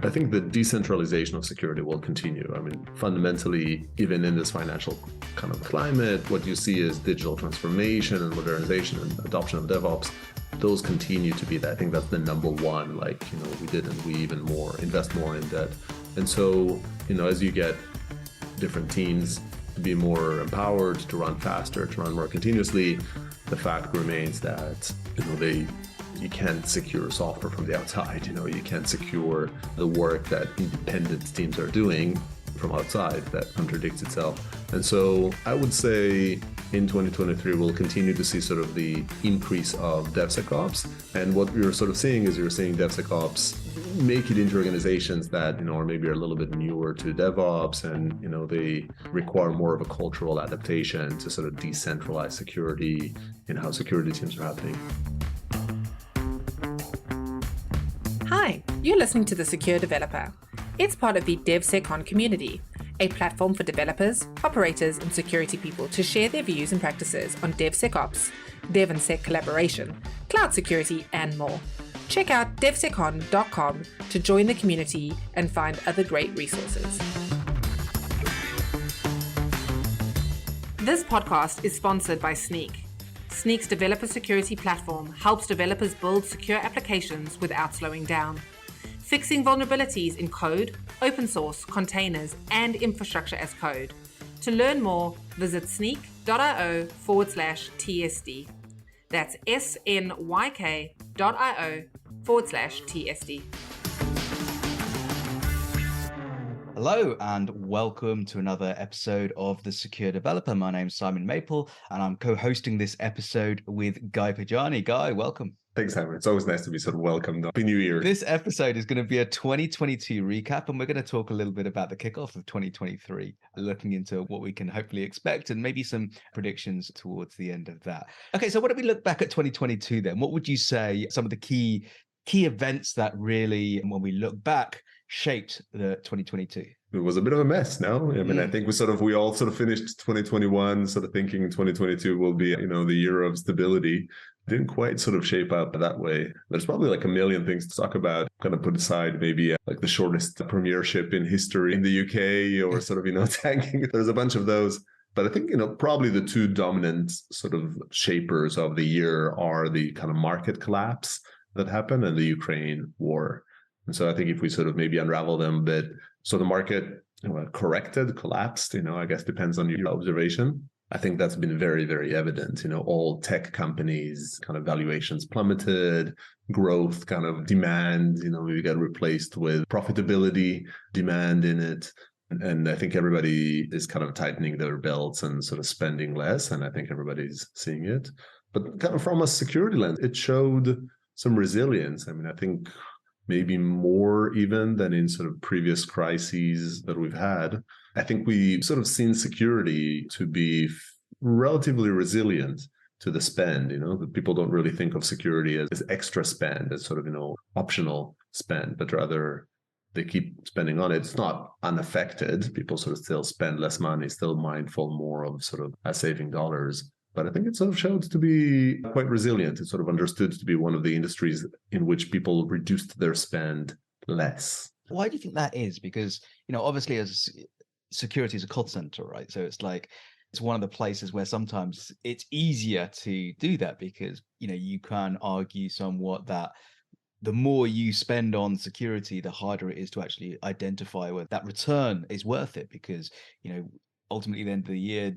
I think the decentralization of security will continue. I mean, fundamentally, even in this financial kind of climate, what you see is digital transformation and modernization and adoption of DevOps. Those continue to be that. I think that's the number one, we did and we even more, invest more in that. And so, as you get different teams to be more empowered, to run faster, to run more continuously, the fact remains that, you can't secure software from the outside. You can't secure the work that independent teams are doing from outside. That contradicts itself. And so I would say in 2023, we'll continue to see sort of the increase of DevSecOps. And what we're sort of seeing is you're seeing DevSecOps make it into organizations that, or maybe are a little bit newer to DevOps and, they require more of a cultural adaptation to sort of decentralize security and how security teams are happening. Hi, you're listening to The Secure Developer. It's part of the DevSecOn community, a platform for developers, operators, and security people to share their views and practices on DevSecOps, Dev and Sec collaboration, cloud security, and more. Check out devsecon.com to join the community and find other great resources. This podcast is sponsored by Snyk. Snyk's developer security platform helps developers build secure applications without slowing down, fixing vulnerabilities in code, open source, containers, and infrastructure as code. To learn more, visit snyk.io/TSD. That's SNYK.io/TSD. Hello and welcome to another episode of The Secure Developer. My name's Simon Maple and I'm co-hosting this episode with Guy Podjarny. Guy, welcome. Thanks, Simon. It's always nice to be sort of welcomed. Happy New Year. This episode is going to be a 2022 recap and we're going to talk a little bit about the kickoff of 2023, looking into what we can hopefully expect and maybe some predictions towards the end of that. Okay, so what do we look back at 2022 then? What would you say some of the key events that really, when we look back, shaped the 2022? It was a bit of a mess, no? I mean, I think we all sort of finished 2021 sort of thinking 2022 will be, the year of stability. Didn't quite sort of shape up that way. There's probably like a million things to talk about. Kind of put aside maybe like the shortest premiership in history in the UK or sort of, tanking. There's a bunch of those. But I think, probably the two dominant sort of shapers of the year are the kind of market collapse that happened and the Ukraine war. And so I think if we sort of maybe unravel them a bit, so the market corrected, collapsed, I guess depends on your observation. I think that's been very, very evident. All tech companies kind of valuations plummeted, growth kind of demand, we got replaced with profitability demand in it. And I think everybody is kind of tightening their belts and sort of spending less. And I think everybody's seeing it. But kind of from a security lens, it showed some resilience. I mean, I think maybe more even than in sort of previous crises that we've had. I think we sort of seen security to be relatively resilient to the spend, that people don't really think of security as extra spend, as sort of, optional spend, but rather they keep spending on it. It's not unaffected. People sort of still spend less money, still mindful more of sort of saving dollars. But I think it sort of showed to be quite resilient. It's sort of understood to be one of the industries in which people reduced their spend less. Why do you think that is? Because, obviously as security is a call center, right? So it's one of the places where sometimes it's easier to do that because, you can argue somewhat that the more you spend on security, the harder it is to actually identify whether that return is worth it because, ultimately, at the end of the year,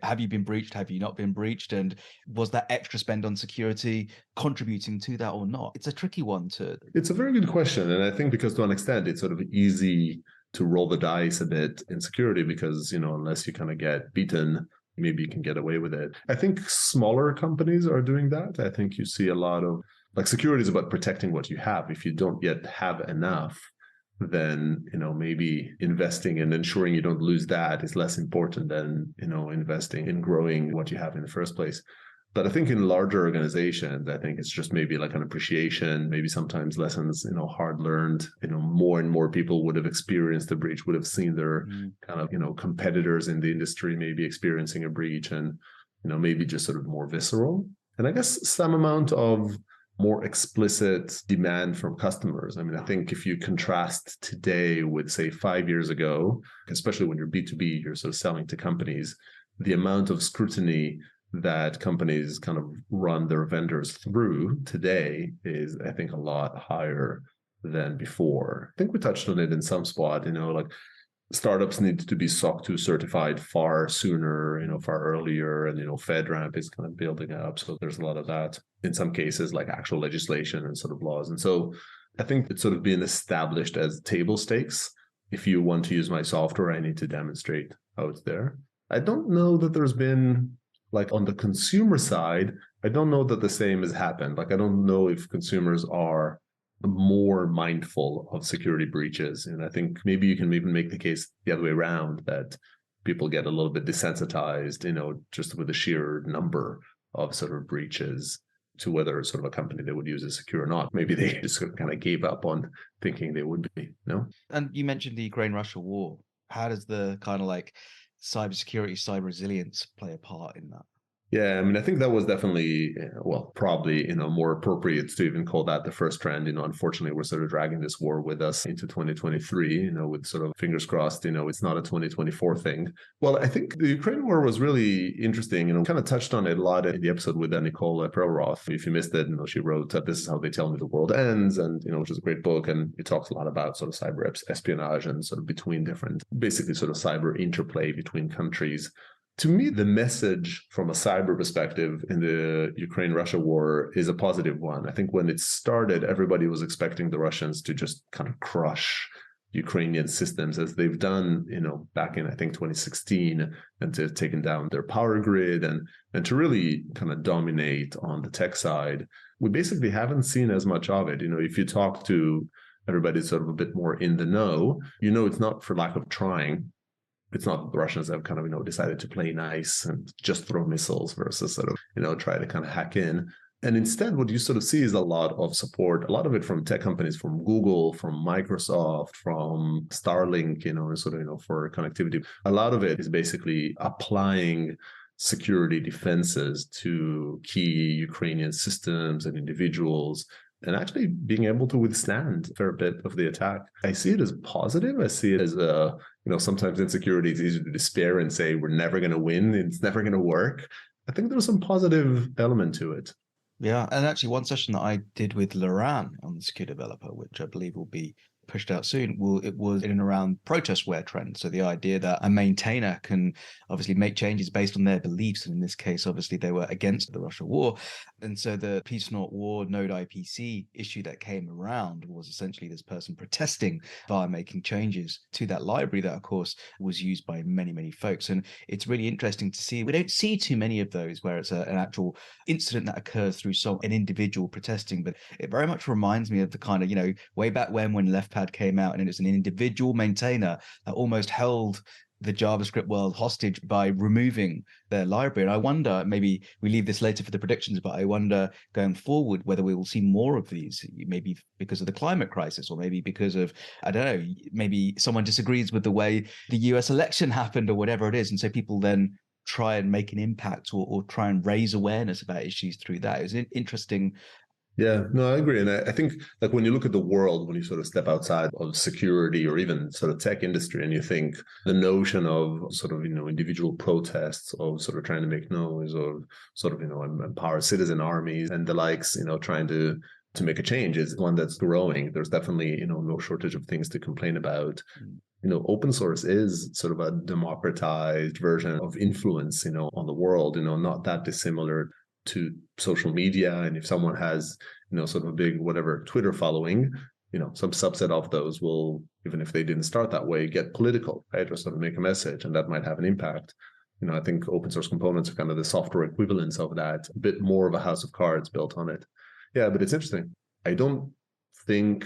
have you been breached? Have you not been breached? And was that extra spend on security contributing to that or not? It's a tricky one to. It's a very good question. And I think because to an extent, it's sort of easy to roll the dice a bit in security because, unless you kind of get beaten, maybe you can get away with it. I think smaller companies are doing that. I think you see a lot of security is about protecting what you have. If you don't yet have enough, then, maybe investing and ensuring you don't lose that is less important than, investing in growing what you have in the first place. But I think in larger organizations, I think it's just maybe like an appreciation, maybe sometimes lessons, hard learned, more and more people would have experienced a breach, would have seen their kind of, competitors in the industry maybe experiencing a breach and, maybe just sort of more visceral. And I guess some amount of more explicit demand from customers. I mean, I think if you contrast today with, say, 5 years ago, especially when you're B2B, you're sort of selling to companies, the amount of scrutiny that companies kind of run their vendors through today is, I think, a lot higher than before. I think we touched on it in some spot, like startups need to be SOC 2 certified far sooner, far earlier. And, FedRAMP is kind of building up. So there's a lot of that in some cases, like actual legislation and sort of laws. And so I think it's sort of being established as table stakes. If you want to use my software, I need to demonstrate how it's there. I don't know that there's been, like on the consumer side, I don't know that the same has happened. Like, I don't know if consumers are more mindful of security breaches. And I think maybe you can even make the case the other way around, that people get a little bit desensitized, just with the sheer number of sort of breaches to whether sort of a company they would use is secure or not. Maybe they just kind of gave up on thinking they would be, And you mentioned the Ukraine-Russia war. How does the kind of like cybersecurity, cyber resilience play a part in that? Yeah, I mean, I think that was definitely, probably, more appropriate to even call that the first trend. Unfortunately, we're sort of dragging this war with us into 2023, with sort of fingers crossed, it's not a 2024 thing. Well, I think the Ukraine war was really interesting, kind of touched on it a lot in the episode with Nicole Perlroth. If you missed it, she wrote This Is How They Tell Me the World Ends, and, which is a great book. And it talks a lot about sort of cyber espionage and sort of between different, basically sort of cyber interplay between countries. To me, the message from a cyber perspective in the Ukraine-Russia war is a positive one. I think when it started, everybody was expecting the Russians to just kind of crush Ukrainian systems, as they've done, back in, I think, 2016, and to have taken down their power grid and to really kind of dominate on the tech side. We basically haven't seen as much of it. If you talk to everybody sort of a bit more in the know, it's not for lack of trying. It's not that the Russians have kind of, decided to play nice and just throw missiles versus sort of, try to kind of hack in. And instead, what you sort of see is a lot of support, a lot of it from tech companies, from Google, from Microsoft, from Starlink, sort of, for connectivity. A lot of it is basically applying security defenses to key Ukrainian systems and individuals, and actually being able to withstand a fair bit of the attack. I see it as positive. I see it as sometimes in security, it's easy to despair and say, we're never going to win. It's never going to work. I think there's some positive element to it. Yeah. And actually one session that I did with Loran on the Secure Developer, which I believe will be pushed out soon, it was in and around protestware trends. So the idea that a maintainer can obviously make changes based on their beliefs, and in this case, obviously they were against the Russia war. And so the Peace Not War Node IPC issue that came around was essentially this person protesting via making changes to that library that, of course, was used by many, many folks. And it's really interesting to see. We don't see too many of those where it's an actual incident that occurs through an individual protesting, but it very much reminds me of the kind of, way back when LeftPad came out, and it was an individual maintainer that almost held the JavaScript world hostage by removing their library. And I wonder, maybe we leave this later for the predictions, but I wonder going forward whether we will see more of these, maybe because of the climate crisis, or maybe because of, I don't know, maybe someone disagrees with the way the US election happened or whatever it is. And so people then try and make an impact or try and raise awareness about issues through that. It's interesting. Yeah, no, I agree. And I think, like, when you look at the world, when you sort of step outside of security or even sort of tech industry, and you think the notion of sort of, individual protests, of sort of trying to make noise, or sort of, empower citizen armies and the likes, trying to make a change, is one that's growing. There's definitely, no shortage of things to complain about. Open source is sort of a democratized version of influence, on the world, not that dissimilar to social media. And if someone has, sort of a big, whatever, Twitter following, some subset of those will, even if they didn't start that way, get political, right? Or sort of make a message, and that might have an impact. I think open source components are kind of the software equivalents of that, a bit more of a house of cards built on it. Yeah, but it's interesting. I don't think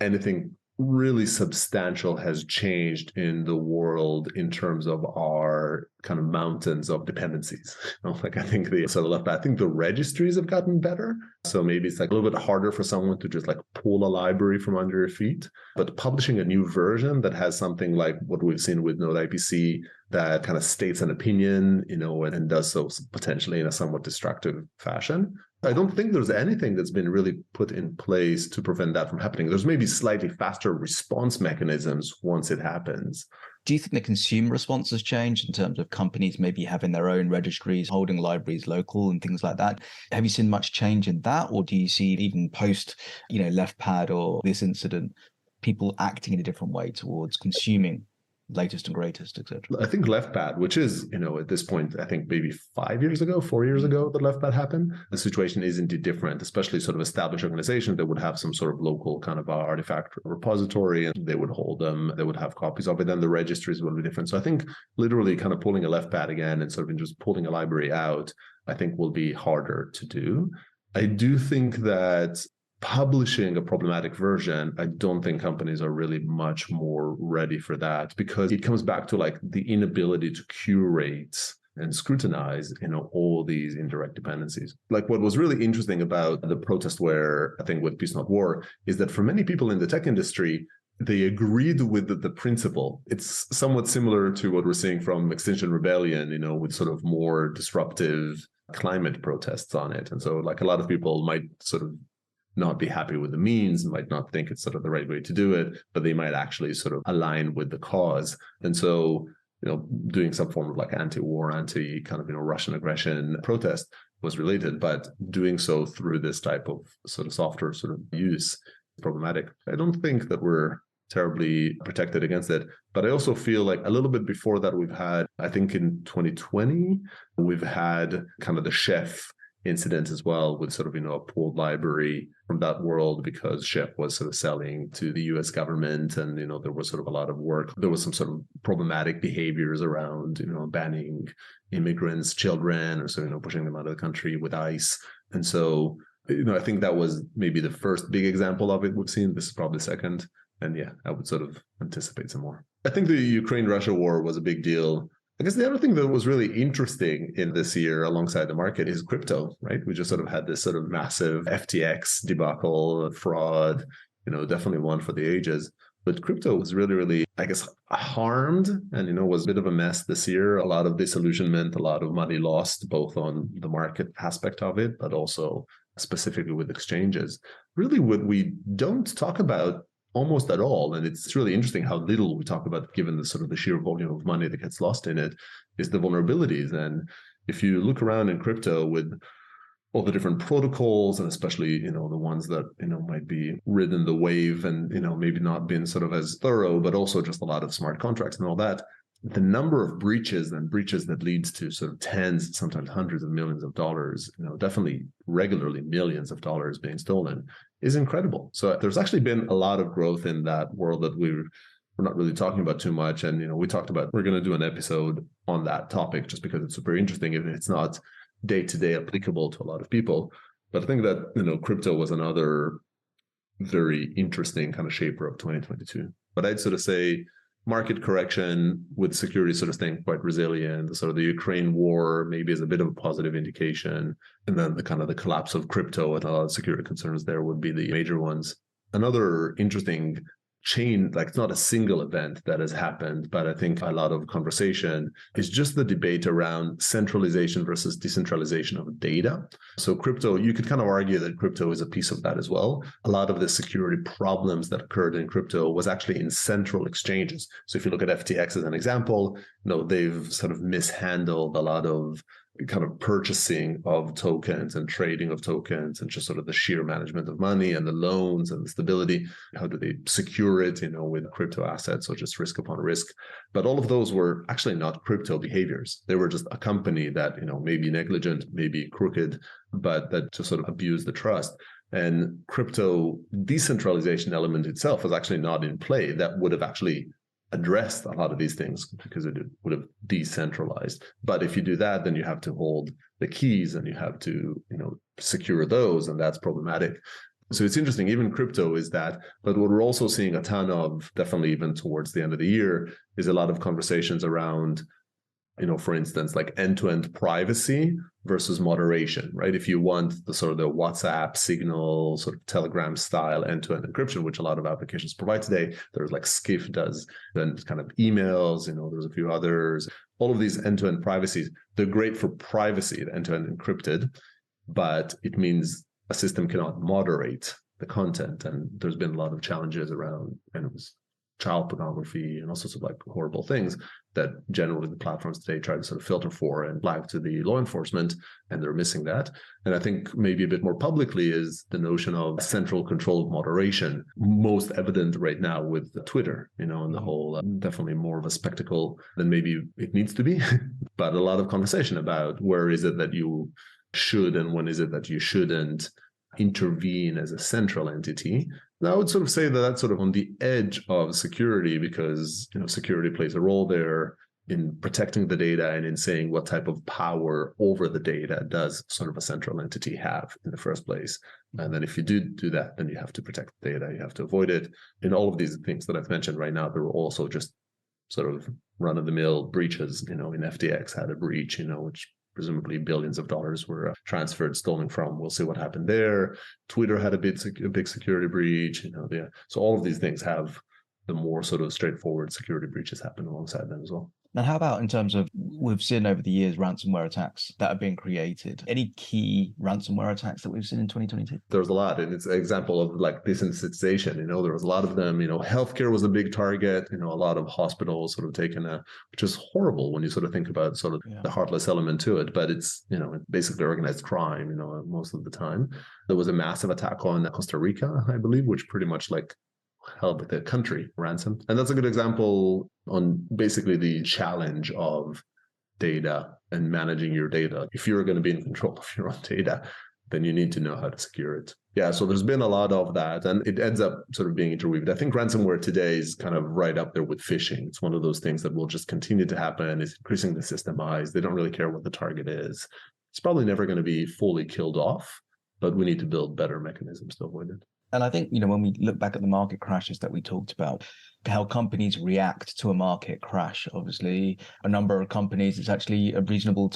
anything really substantial has changed in the world in terms of our kind of mountains of dependencies. Like, I think the sort of left, I think the registries have gotten better. So maybe it's like a little bit harder for someone to just like pull a library from under your feet. But publishing a new version that has something like what we've seen with Node IPC, that kind of states an opinion, and does so potentially in a somewhat destructive fashion. I don't think there's anything that's been really put in place to prevent that from happening. There's maybe slightly faster response mechanisms once it happens. Do you think the consumer response has changed in terms of companies maybe having their own registries, holding libraries local and things like that? Have you seen much change in that? Or do you see even post, LeftPad or this incident, people acting in a different way towards consuming latest and greatest, etc.? I think LeftPad, which is, at this point, I think maybe 4 years ago that LeftPad happened, the situation is indeed different, especially sort of established organizations that would have some sort of local kind of artifact repository, and they would hold them, they would have copies of it, then the registries will be different. So I think literally kind of pulling a LeftPad again and sort of just pulling a library out, I think will be harder to do. I do think that publishing a problematic version, I don't think companies are really much more ready for that, because it comes back to like the inability to curate and scrutinize, all these indirect dependencies. Like what was really interesting about the protestware, I think with Peace Not War, is that for many people in the tech industry, they agreed with the principle. It's somewhat similar to what we're seeing from Extinction Rebellion, with sort of more disruptive climate protests on it. And so like a lot of people might sort of not be happy with the means, might not think it's sort of the right way to do it, but they might actually sort of align with the cause. And so, doing some form of like anti-war, kind of, Russian aggression protest was related, but doing so through this type of sort of softer sort of use is problematic. I don't think that we're terribly protected against it, but I also feel like a little bit before that we've had, I think in 2020, we've had kind of the Chef incident as well, with sort of, a pooled library from that world, because Chef was sort of selling to the US government, and, there was sort of a lot of work. There was some sort of problematic behaviors around, banning immigrants' children, or so, pushing them out of the country with ICE. And so, I think that was maybe the first big example of it we've seen. This is probably second. And yeah, I would sort of anticipate some more. I think the Ukraine-Russia war was a big deal. I guess the other thing that was really interesting in this year alongside the market is crypto, right? We just sort of had this sort of massive FTX debacle, fraud, definitely one for the ages. But crypto was really, really, I guess, harmed and, was a bit of a mess this year. A lot of disillusionment, a lot of money lost, both on the market aspect of it, but also specifically with exchanges. Really, what we don't talk about almost at all, and it's really interesting how little we talk about, given the sort of the sheer volume of money that gets lost in it, is the vulnerabilities. And if you look around in crypto with all the different protocols, and especially, the ones that, might be ridden the wave and, maybe not been sort of as thorough, but also just a lot of smart contracts and all that, the number of breaches that leads to sort of tens, sometimes hundreds of millions of dollars, definitely regularly millions of dollars being stolen, is incredible. So there's actually been a lot of growth in that world that we're not really talking about too much. And, we talked about, we're going to do an episode on that topic just because it's super interesting, if it's not day-to-day applicable to a lot of people. But I think that, crypto was another very interesting kind of shaper of 2022. But I'd sort of say market correction with security sort of staying quite resilient. Sort of the Ukraine war maybe is a bit of a positive indication. And then the kind of the collapse of crypto and a lot of security concerns there would be the major ones. Another interesting chain, like it's not a single event that has happened, but I think a lot of conversation is just the debate around centralization versus decentralization of data. So crypto, you could kind of argue that crypto is a piece of that as well. A lot of the security problems that occurred in crypto was actually in central exchanges. So if you look at FTX as an example, they've sort of mishandled a lot of kind of purchasing of tokens and trading of tokens, and just sort of the sheer management of money and the loans and the stability. How do they secure it, with crypto assets, or just risk upon risk? But all of those were actually not crypto behaviors. They were just a company that, maybe negligent, maybe crooked, but that just sort of abused the trust. And crypto decentralization element itself was actually not in play. That would have actually addressed a lot of these things, because it would have decentralized. But if you do that, then you have to hold the keys and you have to, secure those, and that's problematic. So it's interesting, even crypto is that, but what we're also seeing a ton of, definitely even towards the end of the year, is a lot of conversations around for instance, like end-to-end privacy versus moderation, right? If you want the sort of the WhatsApp, Signal, sort of Telegram style end-to-end encryption, which a lot of applications provide today, there's like Skiff does, then kind of emails, there's a few others. All of these end-to-end privacies, they're great for privacy, end-to-end encrypted, but it means a system cannot moderate the content. And there's been a lot of challenges around, and it was child pornography and all sorts of like horrible things that generally the platforms today try to sort of filter for and flag to the law enforcement, and they're missing that. And I think maybe a bit more publicly is the notion of central controlled moderation, most evident right now with Twitter, and the whole definitely more of a spectacle than maybe it needs to be, but a lot of conversation about where is it that you should and when is it that you shouldn't intervene as a central entity. And I would sort of say that that's sort of on the edge of security, because security plays a role there in protecting the data and in saying what type of power over the data does sort of a central entity have in the first place. And then if you do that, then you have to protect the data, you have to avoid it. And all of these things that I've mentioned right now, they're also just sort of run-of-the-mill breaches. In FTX had a breach, which presumably billions of dollars were transferred, stolen from. We'll see what happened there. Twitter had a big security breach. So all of these things have the more sort of straightforward security breaches happen alongside them as well. Now, how about in terms of, we've seen over the years ransomware attacks that have been created. Any key ransomware attacks that we've seen in 2022? There's a lot, and it's an example of like desensitization. There was a lot of them. Healthcare was a big target. A lot of hospitals sort of taken which is horrible when you sort of think about sort of the heartless element to it. But it's basically organized crime. Most of the time, there was a massive attack on Costa Rica, I believe, which pretty much like held the country ransom. And that's a good example on basically the challenge of data and managing your data. If you're going to be in control of your own data, then you need to know how to secure it. Yeah, so there's been a lot of that, and it ends up sort of being interweaved. I think ransomware today is kind of right up there with phishing. It's one of those things that will just continue to happen. It's increasingly systemized. They don't really care what the target is. It's probably never going to be fully killed off, but we need to build better mechanisms to avoid it. And I think, when we look back at the market crashes that we talked about, how companies react to a market crash, obviously a number of companies, it's actually a reasonable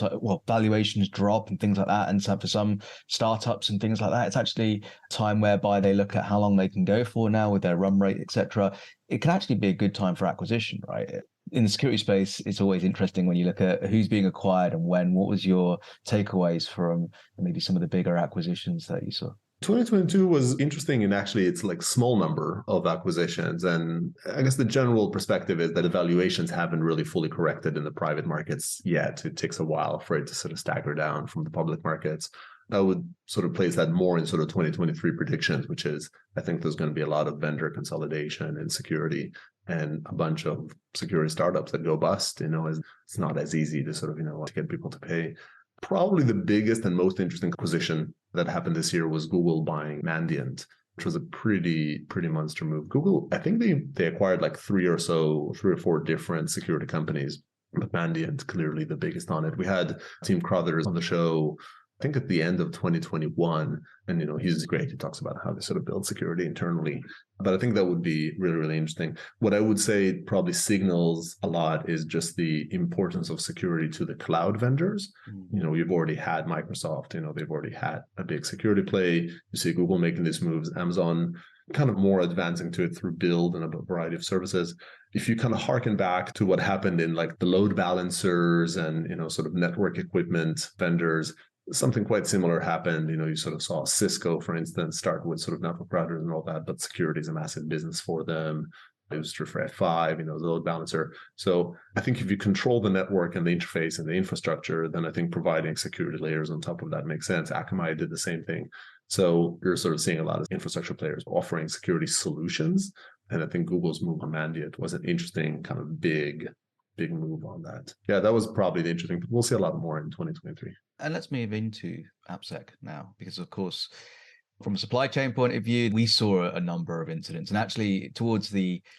valuations drop and things like that. And so for some startups and things like that, it's actually a time whereby they look at how long they can go for now with their run rate, etc. It can actually be a good time for acquisition, right? In the security space, it's always interesting when you look at who's being acquired and when. What was your takeaways from maybe some of the bigger acquisitions that you saw? 2022 was interesting, and actually it's like small number of acquisitions. And I guess the general perspective is that the valuations haven't really fully corrected in the private markets yet. It takes a while for it to sort of stagger down from the public markets. I would sort of place that more in sort of 2023 predictions, which is I think there's going to be a lot of vendor consolidation in security and a bunch of security startups that go bust. It's not as easy to sort of, to get people to pay. Probably the biggest and most interesting acquisition that happened this year was Google buying Mandiant, which was a pretty monster move. Google, I think they acquired like three or four different security companies, but Mandiant clearly the biggest on it. We had Tim Crothers on the show, I think at the end of 2021, and he's great. He talks about how they sort of build security internally. But I think that would be really, really interesting. What I would say probably signals a lot is just the importance of security to the cloud vendors. You've already had Microsoft, they've already had a big security play. You see Google making these moves, Amazon kind of more advancing to it through build and a variety of services. If you kind of harken back to what happened in like the load balancers and, sort of network equipment vendors, something quite similar happened. You sort of saw Cisco, for instance, start with sort of network routers and all that, but security is a massive business for them. It was true for F5, the load balancer. So I think if you control the network and the interface and the infrastructure, then I think providing security layers on top of that makes sense. Akamai did the same thing. So you're sort of seeing a lot of infrastructure players offering security solutions. And I think Google's move on Mandiant was an interesting kind of big move on that. Yeah, that was probably the interesting. We'll see a lot more in 2023. And let's move into Appsec now, because of course, from a supply chain point of view, we saw a number of incidents. And actually towards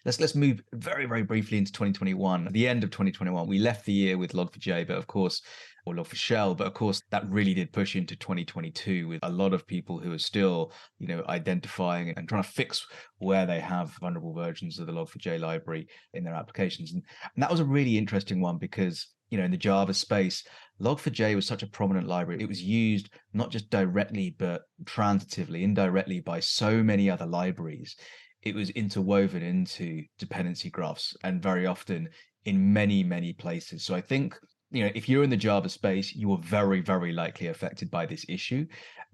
let's move very, very briefly into 2021. At the end of 2021, we left the year with Log4j, but of course, or Log4Shell, but of course that really did push into 2022 with a lot of people who are still, identifying and trying to fix where they have vulnerable versions of the Log4j library in their applications. And that was a really interesting one because in the Java space, Log4j was such a prominent library. It was used not just directly, but transitively, indirectly by so many other libraries. It was interwoven into dependency graphs and very often in many, many places. So I think, if you're in the Java space, you were very, very likely affected by this issue.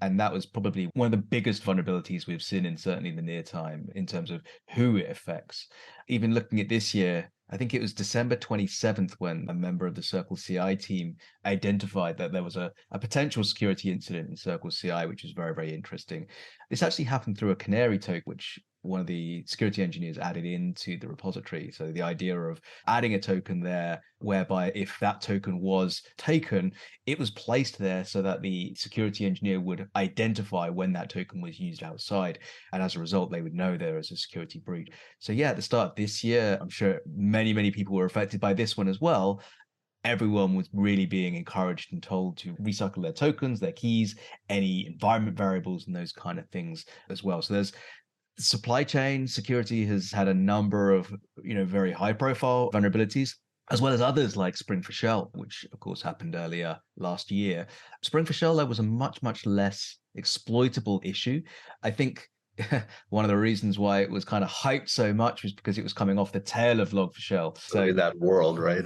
And that was probably one of the biggest vulnerabilities we've seen in certainly the near time in terms of who it affects. Even looking at this year, I think it was December 27th when a member of the Circle CI team identified that there was a potential security incident in Circle CI, which is very, very interesting. This actually happened through a canary token, which one of the security engineers added into the repository. So the idea of adding a token there, whereby if that token was taken, it was placed there so that the security engineer would identify when that token was used outside. And as a result, they would know there was a security breach. So yeah, at the start of this year, I'm sure many, many people were affected by this one as well. Everyone was really being encouraged and told to recycle their tokens, their keys, any environment variables, and those kind of things as well. So there's supply chain security has had a number of, very high profile vulnerabilities, as well as others like Spring for Shell, which of course happened earlier last year. Spring for Shell, there was a much, much less exploitable issue. I think one of the reasons why it was kind of hyped so much was because it was coming off the tail of Log4Shell. So in that world, right?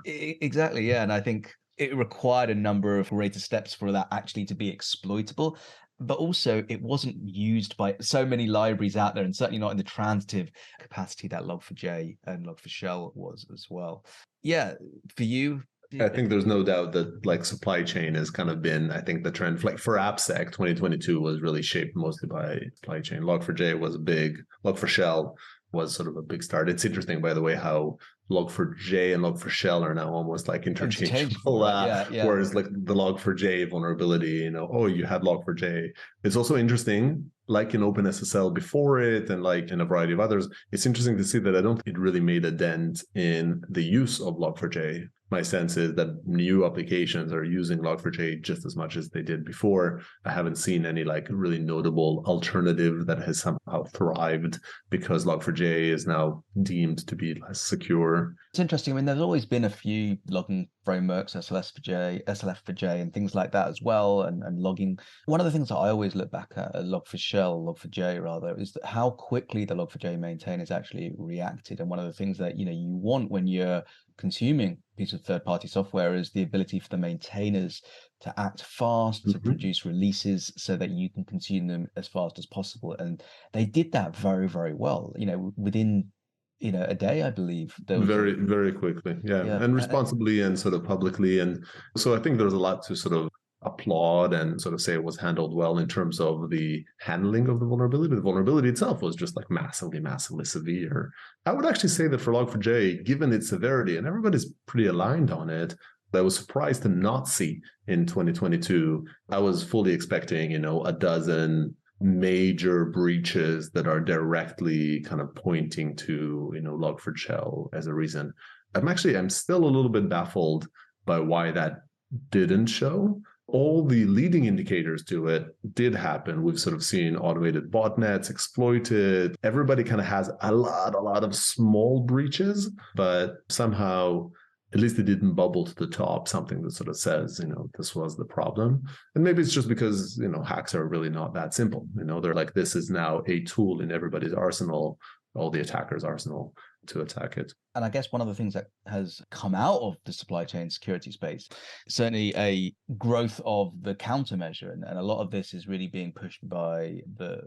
Exactly, yeah. And I think it required a number of greater steps for that actually to be exploitable. But also it wasn't used by so many libraries out there, and certainly not in the transitive capacity that Log4j and Log4Shell was as well. Yeah, for you, I think there's no doubt that like supply chain has kind of been, I think the trend like for Appsec 2022 was really shaped mostly by supply chain. Log4j was big, Log4Shell was sort of a big start. It's interesting, by the way, how Log4j and Log4Shell are now almost like interchangeable. Right? Yeah. Whereas like the Log4j vulnerability, you had Log4j. It's also interesting, like in OpenSSL before it and like in a variety of others, it's interesting to see that I don't think it really made a dent in the use of Log4j. My sense is that new applications are using Log4j just as much as they did before. I haven't seen any like really notable alternative that has somehow thrived because Log4j is now deemed to be less secure. It's interesting. I mean, there's always been a few logging frameworks, SLF4j, and things like that as well, and logging. One of the things that I always look back at Log4Shell, Log4j rather, is that how quickly the Log4j maintainers actually reacted. And one of the things that you want when you're consuming a piece of third-party software is the ability for the maintainers to act fast, to produce releases so that you can consume them as fast as possible. And they did that very, very well. Within a day, I believe. Very, very quickly. Yeah. And responsibly and sort of publicly. And so I think there's a lot to sort of applaud and sort of say it was handled well in terms of the handling of the vulnerability. The vulnerability itself was just like massively, massively severe. I would actually say that for Log4j, given its severity, and everybody's pretty aligned on it, I was surprised to not see in 2022. I was fully expecting, a dozen major breaches that are directly kind of pointing to, Log4Shell as a reason. I'm still a little bit baffled by why that didn't show. All the leading indicators to it did happen. We've sort of seen automated botnets exploited. Everybody kind of has a lot of small breaches, but somehow at least it didn't bubble to the top, something that sort of says, this was the problem. And maybe it's just because, hacks are really not that simple. They're like, this is now a tool in everybody's arsenal, all the attackers' arsenal to attack it. And I guess one of the things that has come out of the supply chain security space, certainly a growth of the countermeasure. And a lot of this is really being pushed by the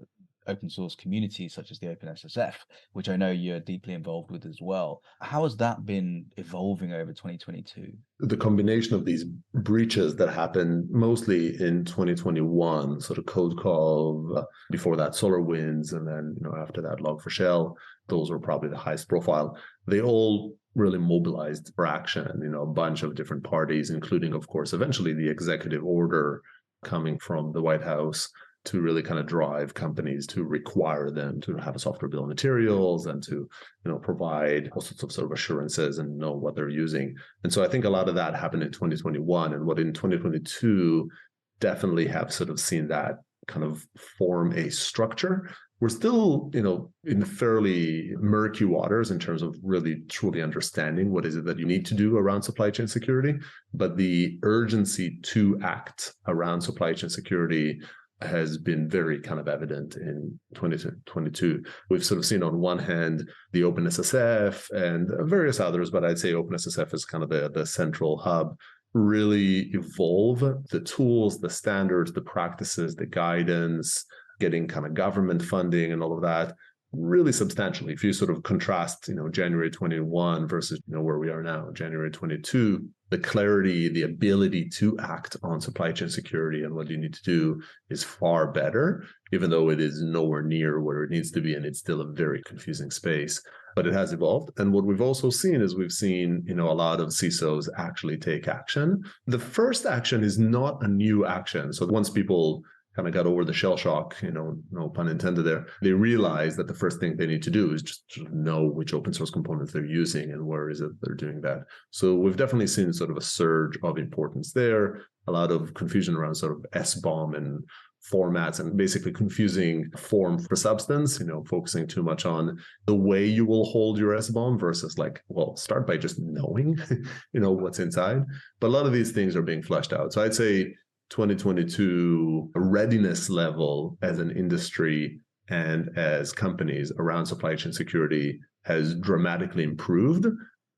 open source community, such as the OpenSSF, which I know you're deeply involved with as well. How has that been evolving over 2022? The combination of these breaches that happened mostly in 2021, sort of Code Cove, before that SolarWinds, and then after that Log4Shell, those were probably the highest profile. They all really mobilized for action, a bunch of different parties, including, of course, eventually the executive order coming from the White House to really kind of drive companies to require them to have a software bill of materials and to, provide all sorts of sort of assurances and know what they're using. And so I think a lot of that happened in 2021, and what in 2022 definitely have sort of seen that kind of form a structure. we're still, in fairly murky waters in terms of really truly understanding what is it that you need to do around supply chain security. But the urgency to act around supply chain security has been very kind of evident in 2022. We've sort of seen on one hand the OpenSSF and various others, but I'd say OpenSSF is kind of the central hub, really evolve the tools, the standards, the practices, the guidance, getting kind of government funding and all of that really substantially. If you sort of contrast, January 21 versus, where we are now, January 22, the clarity, the ability to act on supply chain security and what you need to do is far better, even though it is nowhere near where it needs to be. And it's still a very confusing space, but it has evolved. And what we've also seen is a lot of CISOs actually take action. The first action is not a new action. So once people kind of got over the shell shock, no pun intended there, they realize that the first thing they need to do is just sort of know which open source components they're using and where is it they're doing that. So we've definitely seen sort of a surge of importance there, a lot of confusion around sort of SBOM and formats and basically confusing form for substance, focusing too much on the way you will hold your SBOM versus start by just knowing, what's inside. But a lot of these things are being fleshed out. So I'd say 2022 readiness level as an industry and as companies around supply chain security has dramatically improved,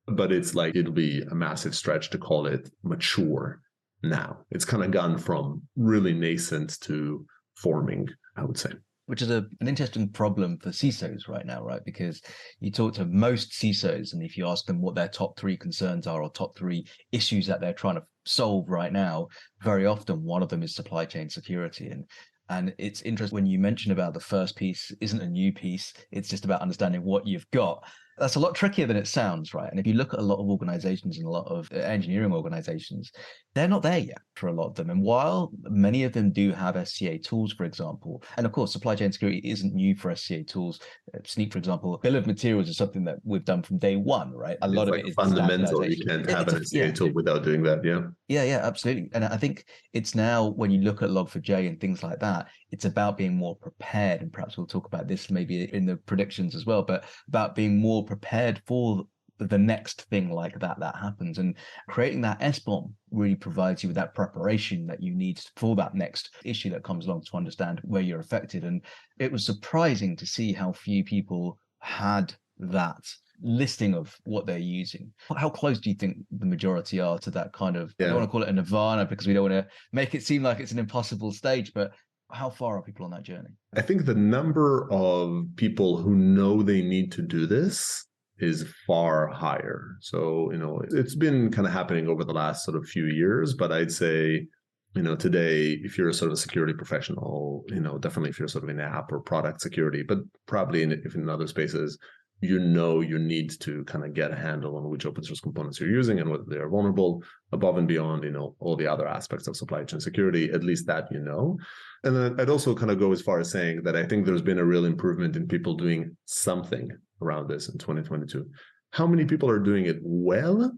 but it'll be a massive stretch to call it mature now. It's kind of gone from really nascent to forming, I would say. Which is an interesting problem for CISOs right now, right? Because you talk to most CISOs, and if you ask them what their top 3 concerns are or top 3 issues that they're trying to solve right now, very often one of them is supply chain security. And it's interesting when you mention about the first piece isn't a new piece, it's just about understanding what you've got. That's a lot trickier than it sounds, right? And if you look at a lot of organizations and a lot of engineering organizations, they're not there yet for a lot of them. And while many of them do have SCA tools, for example, and of course, supply chain security isn't new for SCA tools. Sneak, for example, bill of materials is something that we've done from day one, right? A lot of it is fundamental. You can't have an SCA tool without doing that. Yeah. Yeah, absolutely. And I think it's now when you look at Log4j and things like that, it's about being more prepared. And perhaps we'll talk about this maybe in the predictions as well, but about being more prepared for the next thing like that happens. And creating that SBOM really provides you with that preparation that you need for that next issue that comes along to understand where you're affected. And it was surprising to see how few people had that listing of what they're using. How close do you think the majority are to that kind of, I don't want to call it a nirvana because we don't want to make it seem like it's an impossible stage, but how far are people on that journey? I think the number of people who know they need to do this is far higher. So, it's been kind of happening over the last sort of few years, but I'd say, today, if you're a sort of a security professional, definitely if you're sort of in app or product security, but probably if in other spaces, you need to kind of get a handle on which open source components you're using and whether they are vulnerable above and beyond, all the other aspects of supply chain security, at least that. And then I'd also kind of go as far as saying that I think there's been a real improvement in people doing something around this in 2022. How many people are doing it well?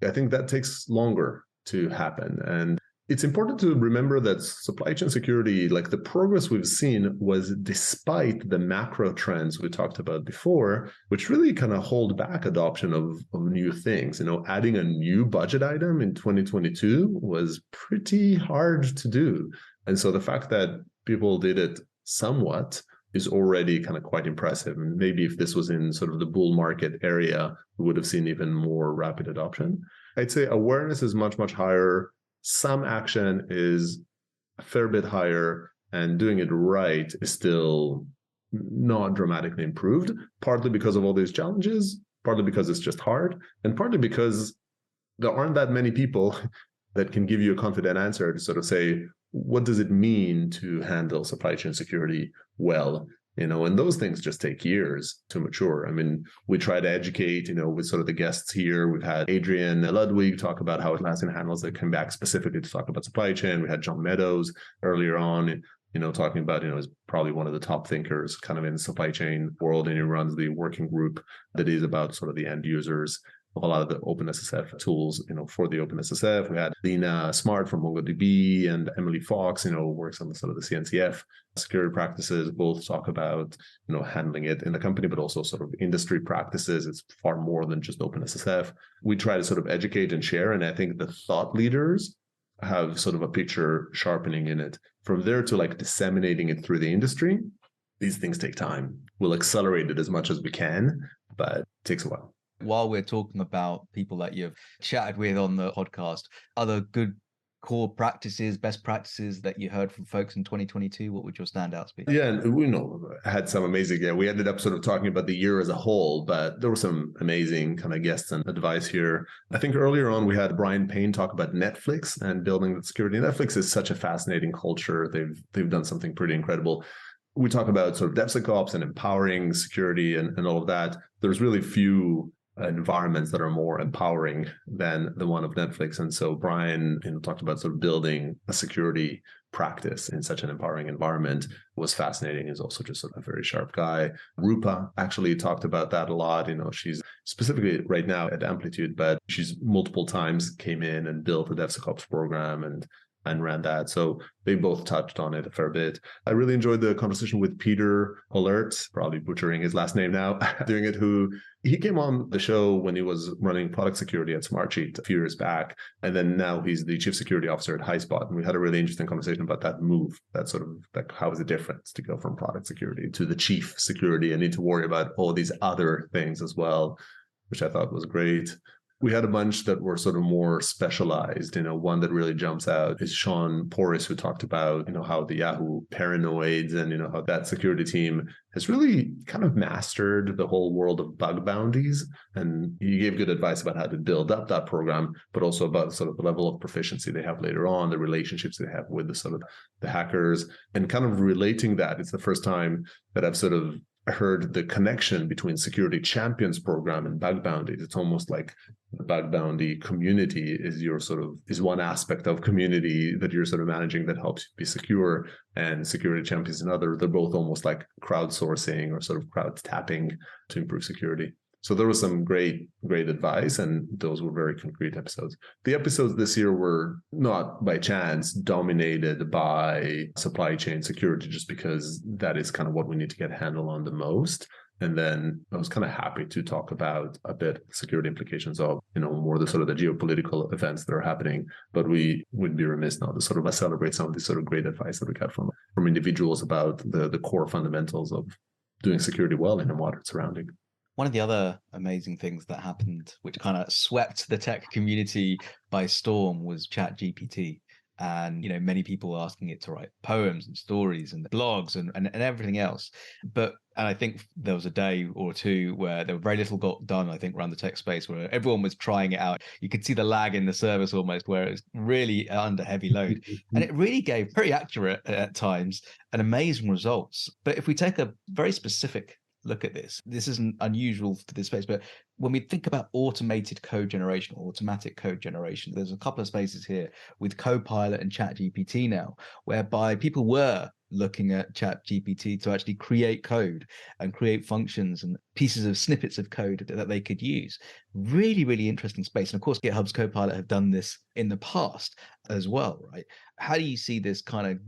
I think that takes longer to happen. And it's important to remember that supply chain security, like the progress we've seen, was despite the macro trends we talked about before, which really kind of hold back adoption of new things. Adding a new budget item in 2022 was pretty hard to do. And so the fact that people did it somewhat is already kind of quite impressive. And maybe if this was in sort of the bull market area, we would have seen even more rapid adoption. I'd say awareness is much, much higher. Some action is a fair bit higher, and doing it right is still not dramatically improved, partly because of all these challenges, partly because it's just hard, and partly because there aren't that many people that can give you a confident answer to sort of say, what does it mean to handle supply chain security well? And those things just take years to mature. I mean, we try to educate, with sort of the guests here. We've had Adrian Ludwig talk about how Atlassian handles that came back specifically to talk about supply chain. We had John Meadows earlier on, talking about, is probably one of the top thinkers kind of in the supply chain world, and he runs the working group that is about sort of the end users a lot of the OpenSSF tools, for the OpenSSF. We had Lena Smart from MongoDB and Emily Fox, works on the sort of the CNCF security practices. Both talk about, handling it in the company, but also sort of industry practices. It's far more than just OpenSSF. We try to sort of educate and share. And I think the thought leaders have sort of a picture sharpening in it. From there to like disseminating it through the industry, these things take time. We'll accelerate it as much as we can, but it takes a while. While we're talking about people that you've chatted with on the podcast, other good core practices, best practices that you heard from folks in 2022, what would your standouts be? Yeah, and we had some amazing, we ended up sort of talking about the year as a whole, but there were some amazing kind of guests and advice here. I think earlier on we had Brian Payne talk about Netflix and building the security. Netflix is such a fascinating culture. They've done something pretty incredible. We talk about sort of DevSecOps and empowering security and all of that. There's really few environments that are more empowering than the one of Netflix. And so Brian talked about sort of building a security practice in such an empowering environment. Was fascinating. He's also just sort of a very sharp guy. Rupa actually talked about that a lot. She's specifically right now at Amplitude, but she's multiple times came in and built a DevSecOps program and ran that. So they both touched on it a fair bit. I really enjoyed the conversation with Peter Alert, probably butchering his last name now, doing it, he came on the show when he was running product security at Smartsheet a few years back. And then now he's the chief security officer at HighSpot. And we had a really interesting conversation about that move, that sort of like, how is it different to go from product security to the chief security and need to worry about all these other things as well, which I thought was great. We had a bunch that were sort of more specialized. One that really jumps out is Sean Porras, who talked about, how the Yahoo paranoids and, how that security team has really kind of mastered the whole world of bug bounties. And he gave good advice about how to build up that program, but also about sort of the level of proficiency they have later on, the relationships they have with the sort of the hackers, and kind of relating that. It's the first time that I've sort of heard the connection between security champions program and bug bounties. It's almost like the bug bounty community is one aspect of community that you're sort of managing that helps you be secure, and security champions another. They're both almost like crowdsourcing or sort of crowd tapping to improve security. So there was some great advice, and those were very concrete episodes. The episodes this year were not by chance dominated by supply chain security, just because that is kind of what we need to get a handle on the most. And then I was kind of happy to talk about a bit security implications of, more the sort of the geopolitical events that are happening. But we would be remiss not to sort of celebrate some of this sort of great advice that we got from individuals about the core fundamentals of doing security well in a modern surrounding. One of the other amazing things that happened, which kind of swept the tech community by storm, was ChatGPT. And, many people asking it to write poems and stories and blogs and everything else. And I think there was a day or two where there was very little got done, I think, around the tech space, where everyone was trying it out. You could see the lag in the service almost, where it was really under heavy load. And it really gave, very accurate at times, and amazing results. But if we take a very specific look at this isn't unusual for this space, but when we think about automatic code generation, there's a couple of spaces here with Copilot and ChatGPT now, whereby people were looking at ChatGPT to actually create code and create functions and pieces of snippets of code that they could use. Really, really interesting space. And of course, GitHub's Copilot have done this in the past as well, right? How do you see this kind of,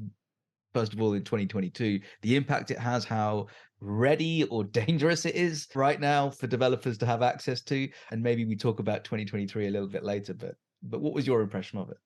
first of all, in 2022, the impact it has, how ready or dangerous it is right now for developers to have access to? And maybe we talk about 2023 a little bit later, but what was your impression of it?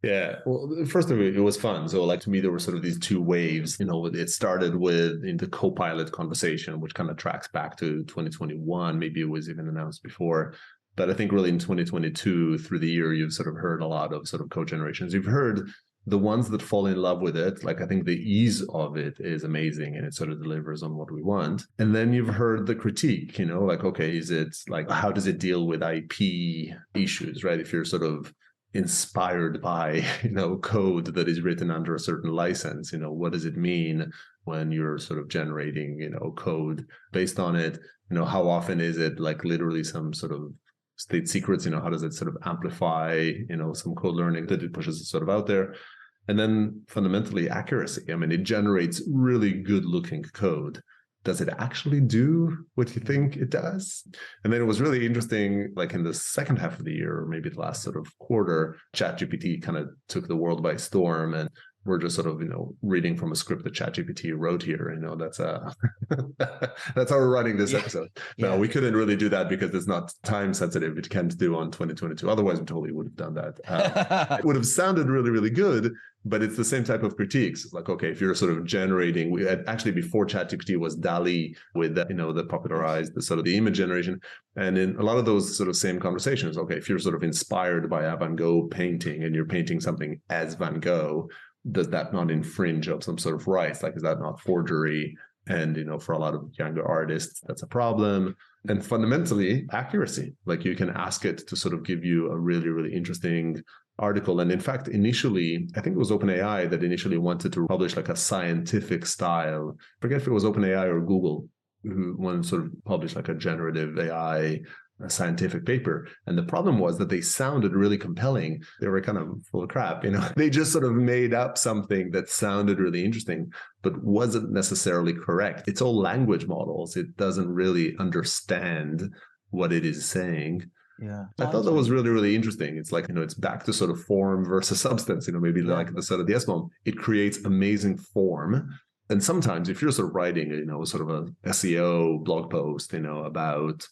Yeah, well, first of all, it was fun. So to me, there were sort of these two waves. It started with in the Copilot conversation, which kind of tracks back to 2021. Maybe it was even announced before. But I think really in 2022, through the year, you've sort of heard a lot of sort of code generations. You've heard the ones that fall in love with it, I think the ease of it is amazing and it sort of delivers on what we want. And then you've heard the critique, okay, is it how does it deal with IP issues, right? If you're sort of inspired by, code that is written under a certain license, what does it mean when you're sort of generating, code based on it? How often is it literally some sort of state secrets, how does it sort of amplify, some code learning that it pushes sort of out there? And then fundamentally accuracy. I mean, it generates really good looking code, does it actually do what you think it does? And then it was really interesting, like in the second half of the year, or maybe the last sort of quarter, ChatGPT kind of took the world by storm. And we're just sort of, reading from a script that ChatGPT wrote here. That's that's how we're running this episode. No, we couldn't really do that because it's not time sensitive. It can't do on 2022. Otherwise, we totally would have done that. It would have sounded really, really good, but it's the same type of critiques. It's like, okay, if you're sort of generating, we had actually before ChatGPT was DALL-E with that popularized the sort of the image generation. And in a lot of those sort of same conversations, okay, if you're sort of inspired by a Van Gogh painting and you're painting something as Van Gogh, does that not infringe of some sort of rights? Like, is that not forgery? And, for a lot of younger artists, that's a problem. And fundamentally, accuracy. Like, you can ask it to sort of give you a really, really interesting article. And in fact, initially, I think it was OpenAI that initially wanted to publish like a scientific style. I forget if it was OpenAI or Google who wanted to sort of publish like a generative AI scientific paper. And the problem was that they sounded really compelling. They were kind of full of crap, They just sort of made up something that sounded really interesting, but wasn't necessarily correct. It's all language models. It doesn't really understand what it is saying. Yeah. I thought that was really, really interesting. It's like, it's back to sort of form versus substance, maybe like the sort of the SBOM. It creates amazing form. And sometimes if you're sort of writing, sort of a SEO blog post, about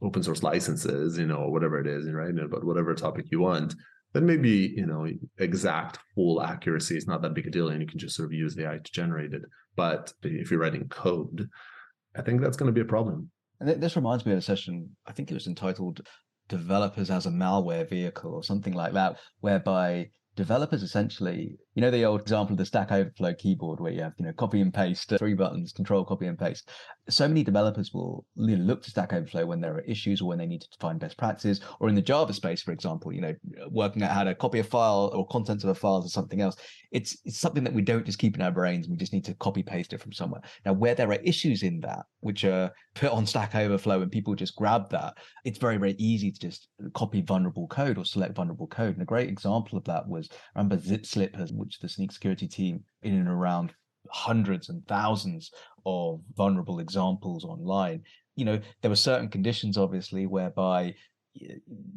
open source licenses, or whatever it is, right? About whatever topic you want, then maybe, exact full accuracy is not that big a deal and you can just sort of use the AI to generate it. But if you're writing code, I think that's going to be a problem. And this reminds me of a session, I think it was entitled Developers as a Malware Vehicle or something like that, whereby developers essentially, the old example of the Stack Overflow keyboard where you have, copy and paste, 3 buttons, control, copy and paste. So many developers will look to Stack Overflow when there are issues or when they need to find best practices, or in the Java space, for example, working out how to copy a file or contents of a file to something else. It's something that we don't just keep in our brains. We just need to copy paste it from somewhere. Now, where there are issues in that, which are put on Stack Overflow and people just grab that, it's very, very easy to just copy vulnerable code or select vulnerable code. And a great example of that was, I remember ZipSlip, which the Sneak Security team in and around hundreds and thousands of vulnerable examples online. There were certain conditions, obviously, whereby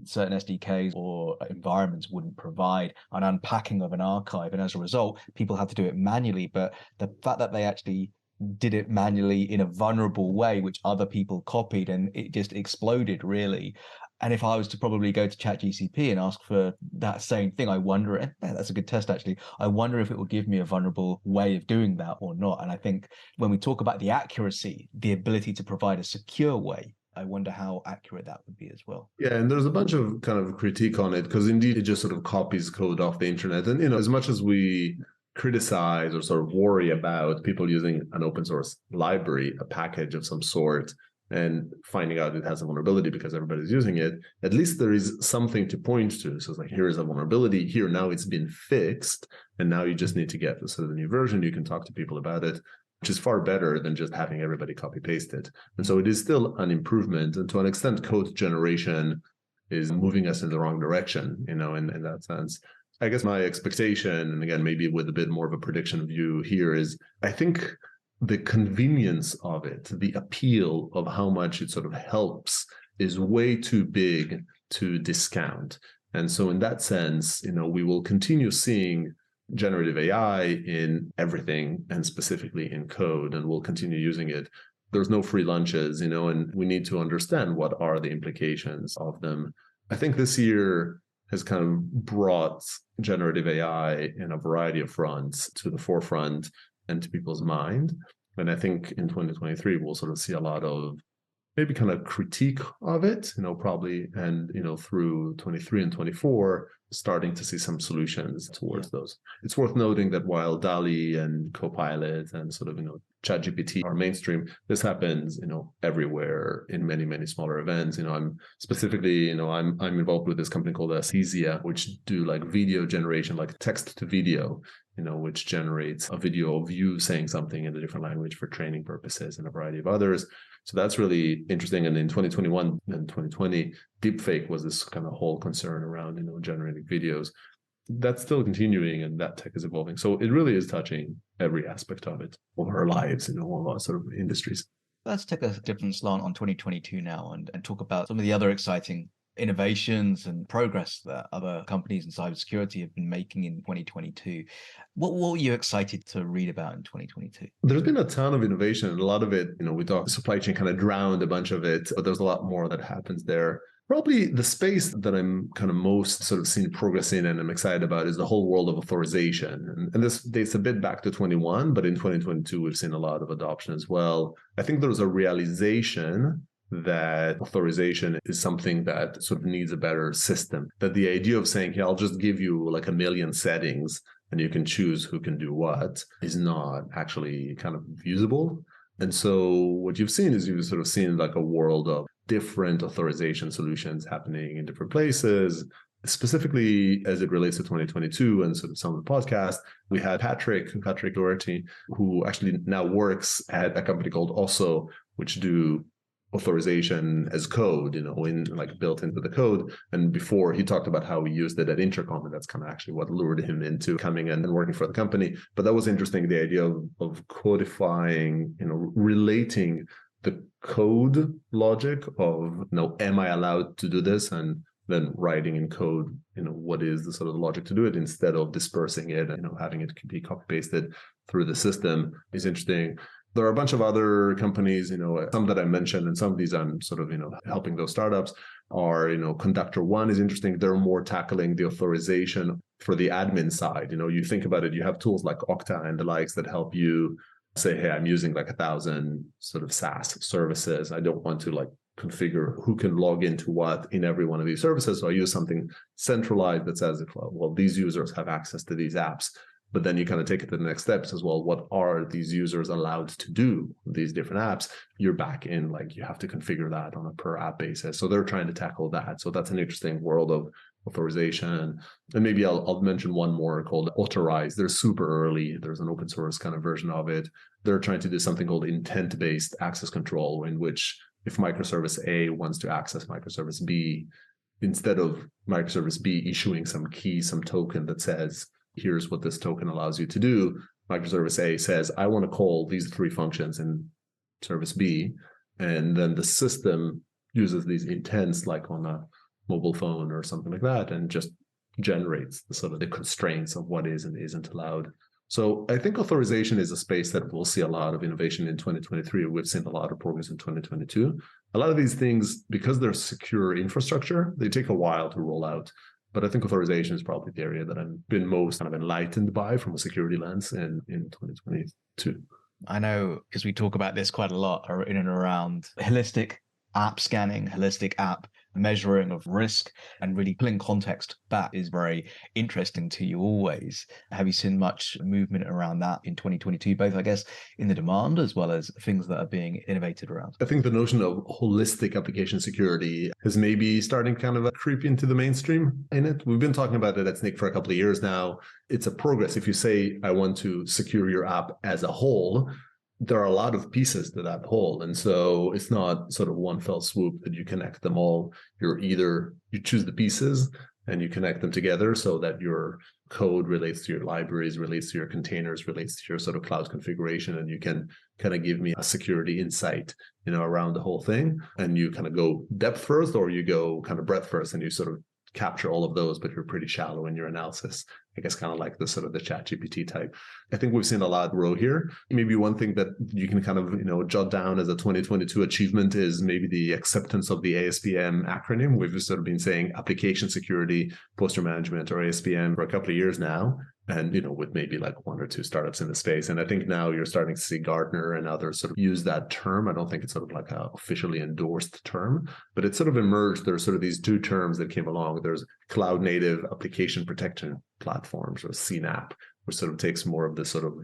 certain SDKs or environments wouldn't provide an unpacking of an archive. And as a result, people had to do it manually. But the fact that they actually did it manually in a vulnerable way, which other people copied, and it just exploded, really. And if I was to probably go to ChatGCP and ask for that same thing, I wonder, that's a good test actually, I wonder if it will give me a vulnerable way of doing that or not. And I think when we talk about the accuracy, the ability to provide a secure way, I wonder how accurate that would be as well. Yeah, and there's a bunch of kind of critique on it because indeed it just sort of copies code off the internet. And, as much as we criticize or sort of worry about people using an open source library, a package of some sort, and finding out it has a vulnerability because everybody's using it, at least there is something to point to. So it's like, here is a vulnerability, here now it's been fixed, and now you just need to get the sort of the new version. You can talk to people about it, which is far better than just having everybody copy paste it. And so it is still an improvement. And to an extent, code generation is moving us in the wrong direction, in that sense. I guess my expectation, and again, maybe with a bit more of a prediction view here, is I think the convenience of it, the appeal of how much it sort of helps is way too big to discount. And so in that sense, we will continue seeing generative AI in everything and specifically in code, and we'll continue using it. There's no free lunches, and we need to understand what are the implications of them. I think this year has kind of brought generative AI in a variety of fronts to the forefront and to people's mind. And I think in 2023, we'll sort of see a lot of maybe kind of critique of it, probably, and, through 23 and 24, starting to see some solutions towards those. It's worth noting that while DALL-E and Copilot and sort of, ChatGPT are mainstream, this happens, everywhere in many, many smaller events. I'm specifically, I'm involved with this company called Athesia, which do like video generation, like text to video, which generates a video of you saying something in a different language for training purposes and a variety of others. So that's really interesting. And in 2021 and 2020, deepfake was this kind of whole concern around, generating videos. that's still continuing and that tech is evolving. So it really is touching every aspect of it, of our lives, all our sort of industries. Let's take a different slant on 2022 now and talk about some of the other exciting innovations and progress that other companies in cybersecurity have been making in 2022. What were you excited to read about in 2022? There's been a ton of innovation, and a lot of it, we thought supply chain kind of drowned a bunch of it, but there's a lot more that happens there. Probably the space that I'm kind of most sort of seeing progress in and I'm excited about is the whole world of authorization. And this dates a bit back to 21, but in 2022, we've seen a lot of adoption as well. I think there's a realization that authorization is something that sort of needs a better system. That the idea of saying, hey, I'll just give you like a million settings and you can choose who can do what is not actually kind of usable. And so what you've seen is you've sort of seen like a world of different authorization solutions happening in different places. Specifically as it relates to 2022 and sort of some of the podcasts, we had Patrick Doherty, who actually now works at a company called Also, which do authorization as code, in like built into the code. And before he talked about how he used it at Intercom, and that's kind of actually what lured him into coming in and working for the company. But that was interesting, the idea of codifying, relating the code logic of, am I allowed to do this? And then writing in code, what is the sort of logic to do it instead of dispersing it and, having it be copy pasted through the system is interesting. There are a bunch of other companies, some that I mentioned, and some of these I'm sort of, helping those startups are, Conductor One is interesting. They're more tackling the authorization for the admin side. You think about it, you have tools like Okta and the likes that help you say, hey, I'm using like 1,000 sort of SaaS services. I don't want to like configure who can log into what in every one of these services. So I use something centralized that says, well, these users have access to these apps. But then you kind of take it to the next steps as well. What are these users allowed to do these different apps? You're back in, like, you have to configure that on a per app basis. So they're trying to tackle that. So that's an interesting world of authorization. And maybe I'll mention one more called Authorize. They're super early. There's an open source kind of version of it. They're trying to do something called intent-based access control, in which if microservice A wants to access microservice B, instead of microservice B issuing some key, some token that says, here's what this token allows you to do, microservice A says, I want to call these three functions in service B. And then the system uses these intents like on a mobile phone or something like that, and just generates the sort of the constraints of what is and isn't allowed. So I think authorization is a space that we'll see a lot of innovation in 2023. We've seen a lot of progress in 2022. A lot of these things, because they're secure infrastructure, they take a while to roll out. But I think authorization is probably the area that I've been most kind of enlightened by from a security lens in 2022. I know, because we talk about this quite a lot in and around holistic app scanning, holistic app measuring of risk, and really pulling context back is very interesting to you always. Have you seen much movement around that in 2022, both, I guess, in the demand as well as things that are being innovated around? I think the notion of holistic application security is maybe starting kind of a creep into the mainstream in it. We've been talking about it at Snyk for a couple of years now. It's a progress. If you say, I want to secure your app as a whole, there are a lot of pieces to that whole. And so it's not sort of one fell swoop that you connect them all. You choose the pieces and you connect them together so that your code relates to your libraries, relates to your containers, relates to your sort of cloud configuration. And you can kind of give me a security insight, around the whole thing. And you kind of go depth first, or you go kind of breadth first, and you sort of capture all of those, but you're pretty shallow in your analysis. I guess kind of like the sort of the ChatGPT type. I think we've seen a lot grow here. Maybe one thing that you can kind of, jot down as a 2022 achievement is maybe the acceptance of the ASPM acronym. We've sort of been saying application security, posture management, or ASPM for a couple of years now. And, with maybe like one or two startups in the space. And I think now you're starting to see Gartner and others sort of use that term. I don't think it's sort of like a officially endorsed term, but it sort of emerged. There's sort of these two terms that came along. There's cloud native application protection platforms, or CNAPP, which sort of takes more of this sort of,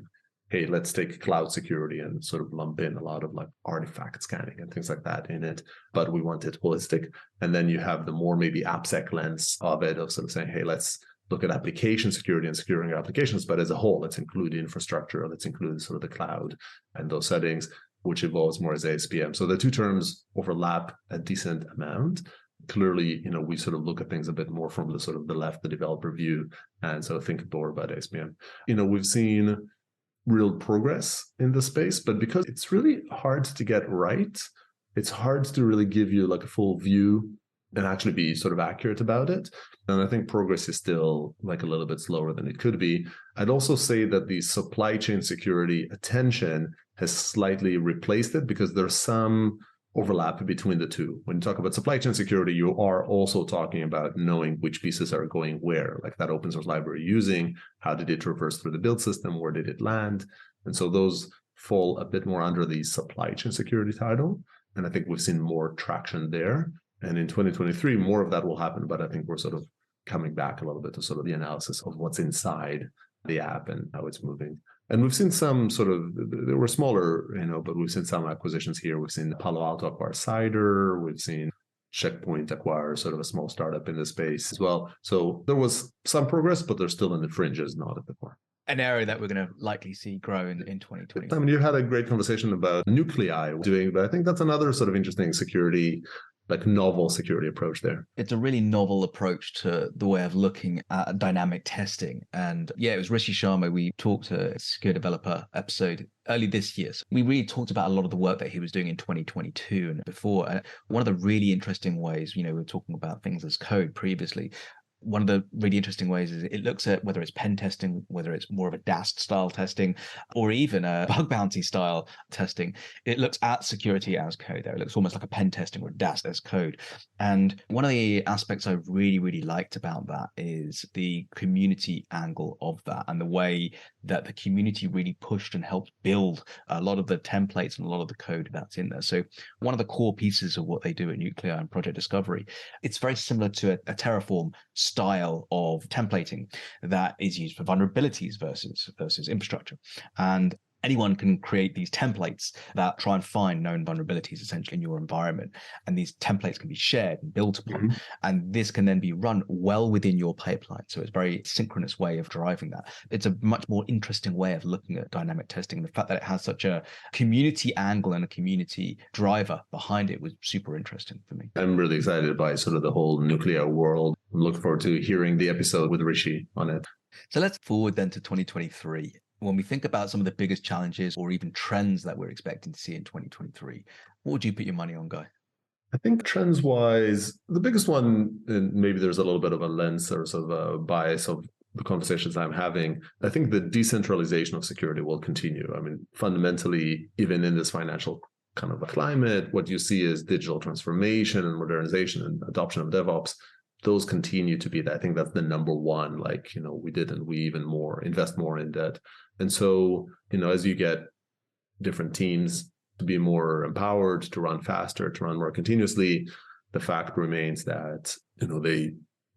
hey, let's take cloud security and sort of lump in a lot of like artifact scanning and things like that in it, but we want it holistic. And then you have the more maybe AppSec lens of it, of sort of saying, hey, let's look at application security and securing your applications, but as a whole, let's include infrastructure, let's include sort of the cloud and those settings, which evolves more as ASPM. So the two terms overlap a decent amount. clearly, we sort of look at things a bit more from the sort of the left, the developer view, and sort of think more about SPM. We've seen real progress in the space, but because it's really hard to get right, it's hard to really give you like a full view and actually be sort of accurate about it. And I think progress is still like a little bit slower than it could be. I'd also say that the supply chain security attention has slightly replaced it because there's some overlap between the two. When you talk about supply chain security, you are also talking about knowing which pieces are going where, like that open source library you're using, how did it traverse through the build system, where did it land? And so those fall a bit more under the supply chain security title. And I think we've seen more traction there. And in 2023, more of that will happen, but I think we're sort of coming back a little bit to sort of the analysis of what's inside the app and how it's moving. And we've seen some sort of, they were smaller, but we've seen some acquisitions here. We've seen Palo Alto acquire Cider. We've seen Checkpoint acquire sort of a small startup in the space as well. So there was some progress, but they're still in the fringes, not at the core. An area that we're going to likely see grow in 2020. I mean, you had a great conversation about nuclei doing, but I think that's another sort of interesting security, like novel security approach there. It's a really novel approach to the way of looking at dynamic testing. And yeah, it was Rishi Sharma. We talked to a secure developer episode early this year. So we really talked about a lot of the work that he was doing in 2022 and before. And one of the really interesting ways, we were talking about things as code previously. One of the really interesting ways is it looks at whether it's pen testing, whether it's more of a DAST style testing, or even a bug bounty style testing. It looks at security as code there. It looks almost like a pen testing or DAST as code. And one of the aspects I really, really liked about that is the community angle of that and the way that the community really pushed and helped build a lot of the templates and a lot of the code that's in there. So one of the core pieces of what they do at Nuclei and Project Discovery, it's very similar to a Terraform style of templating that is used for vulnerabilities versus infrastructure. And anyone can create these templates that try and find known vulnerabilities essentially in your environment. And these templates can be shared and built upon. And this can then be run well within your pipeline. So it's a very synchronous way of driving that. It's a much more interesting way of looking at dynamic testing. The fact that it has such a community angle and a community driver behind it was super interesting for me. I'm really excited by sort of the whole nuclear world. I'm looking forward to hearing the episode with Rishi on it. So let's forward then to 2023. When we think about some of the biggest challenges or even trends that we're expecting to see in 2023, what would you put your money on, Guy? I think trends-wise, the biggest one, and maybe there's a little bit of a lens or sort of a bias of the conversations I'm having, I think the decentralization of security will continue. I mean, fundamentally, even in this financial kind of a climate, what you see is digital transformation and modernization and adoption of DevOps. Those continue to be that. I think that's the number one, like, we did and we even more invest more in that. And so, as you get different teams to be more empowered, to run faster, to run more continuously, the fact remains that,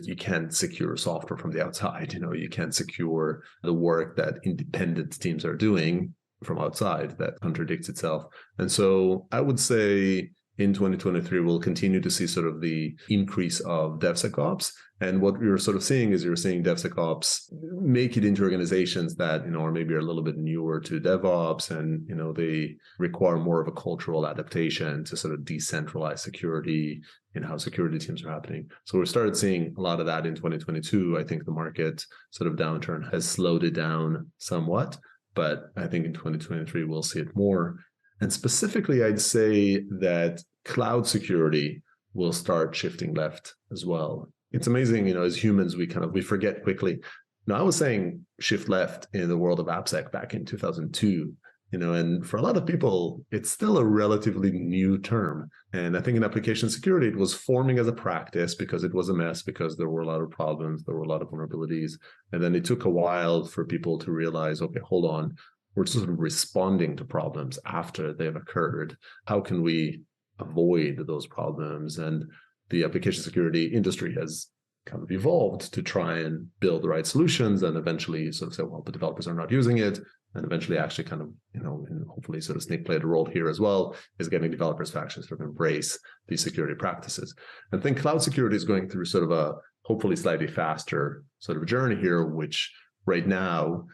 you can't secure software from the outside. You can't secure the work that independent teams are doing from outside. That contradicts itself. And so I would say in 2023, we'll continue to see sort of the increase of DevSecOps. And what you're sort of seeing is you're seeing DevSecOps make it into organizations that, or maybe are a little bit newer to DevOps and, they require more of a cultural adaptation to sort of decentralize security and how security teams are happening. So we started seeing a lot of that in 2022. I think the market sort of downturn has slowed it down somewhat, but I think in 2023, we'll see it more. And specifically, I'd say that cloud security will start shifting left as well. It's amazing, as humans, we forget quickly. Now, I was saying shift left in the world of Appsec back in 2002, and for a lot of people, it's still a relatively new term. And I think in application security, it was forming as a practice because it was a mess, because there were a lot of problems, there were a lot of vulnerabilities. And then it took a while for people to realize, okay, hold on, we're sort of responding to problems after they've occurred. How can we avoid those problems? And the application security industry has kind of evolved to try and build the right solutions and eventually sort of say, well, the developers are not using it. And eventually actually kind of, and hopefully sort of Snake played a role here as well, is getting developers to actually sort of embrace these security practices. And I think cloud security is going through sort of a hopefully slightly faster sort of journey here, which right now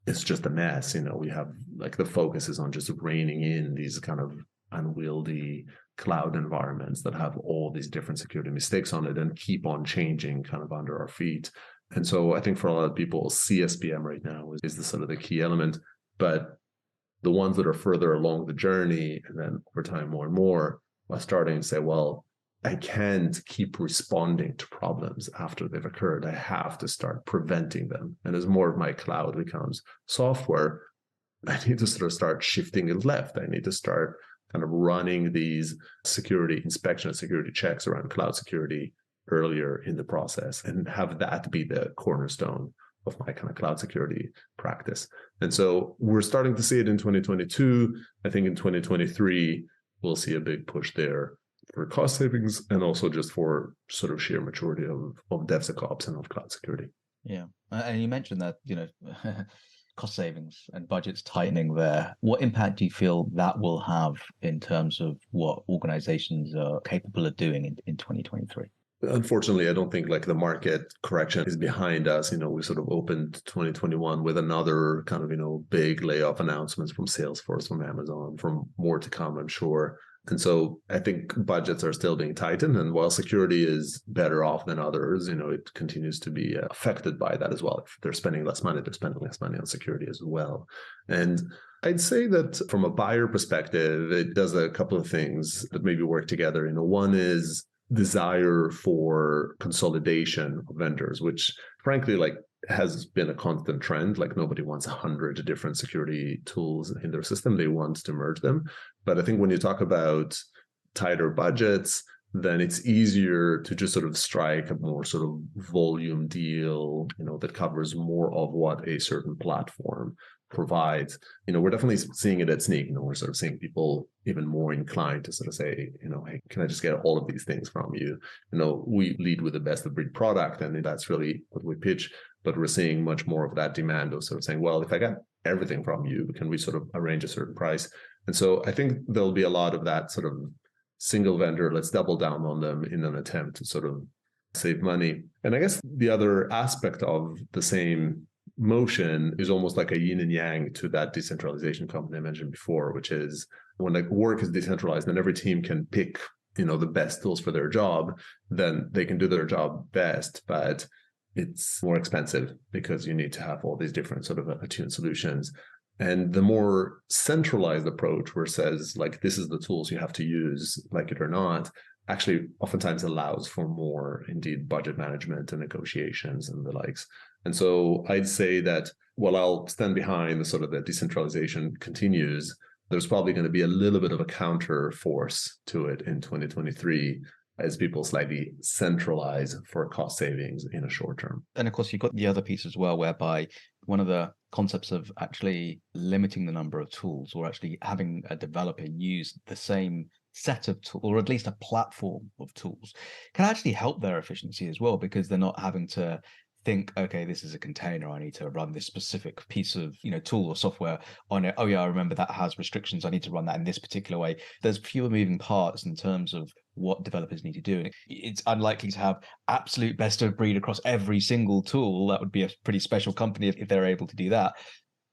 it's just a mess. We have like the focus is on just reining in these kind of unwieldy cloud environments that have all these different security mistakes on it and keep on changing kind of under our feet. And so I think for a lot of people, CSPM right now is the sort of the key element. But the ones that are further along the journey, and then over time more and more, are starting to say, well, I can't keep responding to problems after they've occurred. I have to start preventing them. And as more of my cloud becomes software, I need to sort of start shifting it left. I need to start kind of running these security inspection and security checks around cloud security earlier in the process and have that be the cornerstone of my kind of cloud security practice. And so we're starting to see it in 2022. I think in 2023, we'll see a big push there for cost savings and also just for sort of sheer maturity of DevSecOps and of cloud security. Yeah. And you mentioned that, cost savings and budgets tightening there. What impact do you feel that will have in terms of what organizations are capable of doing in 2023? Unfortunately, I don't think like the market correction is behind us. We sort of opened 2021 with another kind of, big layoff announcements from Salesforce, from Amazon, from more to come, I'm sure. And so I think budgets are still being tightened. And while security is better off than others, it continues to be affected by that as well. If they're spending less money, they're spending less money on security as well. And I'd say that from a buyer perspective, it does a couple of things that maybe work together. One is desire for consolidation of vendors, which frankly, has been a constant trend. Nobody wants 100 different security tools in their system. They want to merge them. But I think when you talk about tighter budgets, then it's easier to just sort of strike a more sort of volume deal, that covers more of what a certain platform provides. We're definitely seeing it at Snyk. We're sort of seeing people even more inclined to sort of say, hey, can I just get all of these things from you? We lead with the best of breed product, and that's really what we pitch. But we're seeing much more of that demand of sort of saying, well, if I got everything from you, can we sort of arrange a certain price? And so I think there'll be a lot of that sort of single vendor, let's double down on them in an attempt to sort of save money. And I guess the other aspect of the same motion is almost like a yin and yang to that decentralization comment I mentioned before, which is when work is decentralized and every team can pick, the best tools for their job, then they can do their job best, but it's more expensive because you need to have all these different sort of attuned solutions. And the more centralized approach where it says, this is the tools you have to use, like it or not, actually oftentimes allows for more, indeed, budget management and negotiations and the likes. And so I'd say that while I'll stand behind the sort of the decentralization continues, there's probably going to be a little bit of a counter force to it in 2023 as people slightly centralize for cost savings in a short term. And of course, you've got the other piece as well, whereby one of the concepts of actually limiting the number of tools or actually having a developer use the same set of tools, or at least a platform of tools, can actually help their efficiency as well, because they're not having to think, okay, this is a container, I need to run this specific piece of tool or software on it. Oh yeah, I remember that has restrictions, I need to run that in this particular way. There's fewer moving parts in terms of what developers need to do, and it's unlikely to have absolute best of breed across every single tool. That would be a pretty special company if they're able to do that.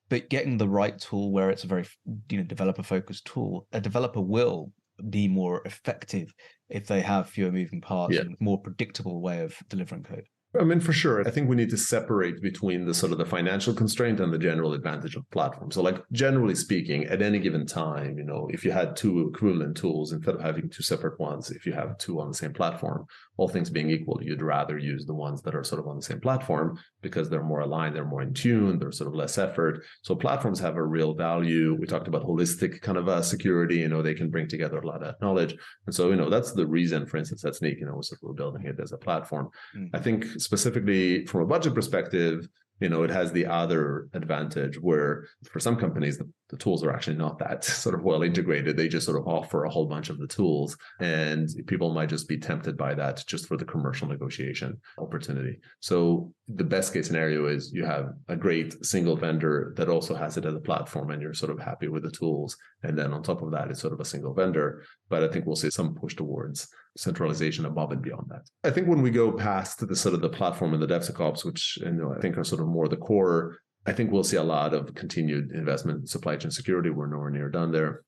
But getting the right tool where it's a very developer focused tool, a developer will be more effective if they have fewer moving parts and more predictable way of delivering code. I mean, for sure. I think we need to separate between the sort of the financial constraint and the general advantage of platforms. So generally speaking, at any given time, if you had two equivalent tools, instead of having two separate ones, if you have two on the same platform, all things being equal, you'd rather use the ones that are sort of on the same platform because they're more aligned, they're more in tune, they're sort of less effort. So platforms have a real value. We talked about holistic kind of security, they can bring together a lot of knowledge. And so, that's the reason, for instance, at Snyk, we're building it as a platform. I think specifically from a budget perspective, it has the other advantage where for some companies, the tools are actually not that sort of well integrated. They just sort of offer a whole bunch of the tools, and people might just be tempted by that just for the commercial negotiation opportunity. So the best case scenario is you have a great single vendor that also has it as a platform and you're sort of happy with the tools. And then on top of that, it's sort of a single vendor. But I think we'll see some push towards centralization above and beyond that. I think when we go past the sort of the platform and the DevSecOps, which I think are sort of more the core, I think we'll see a lot of continued investment in supply chain security. We're nowhere near done there.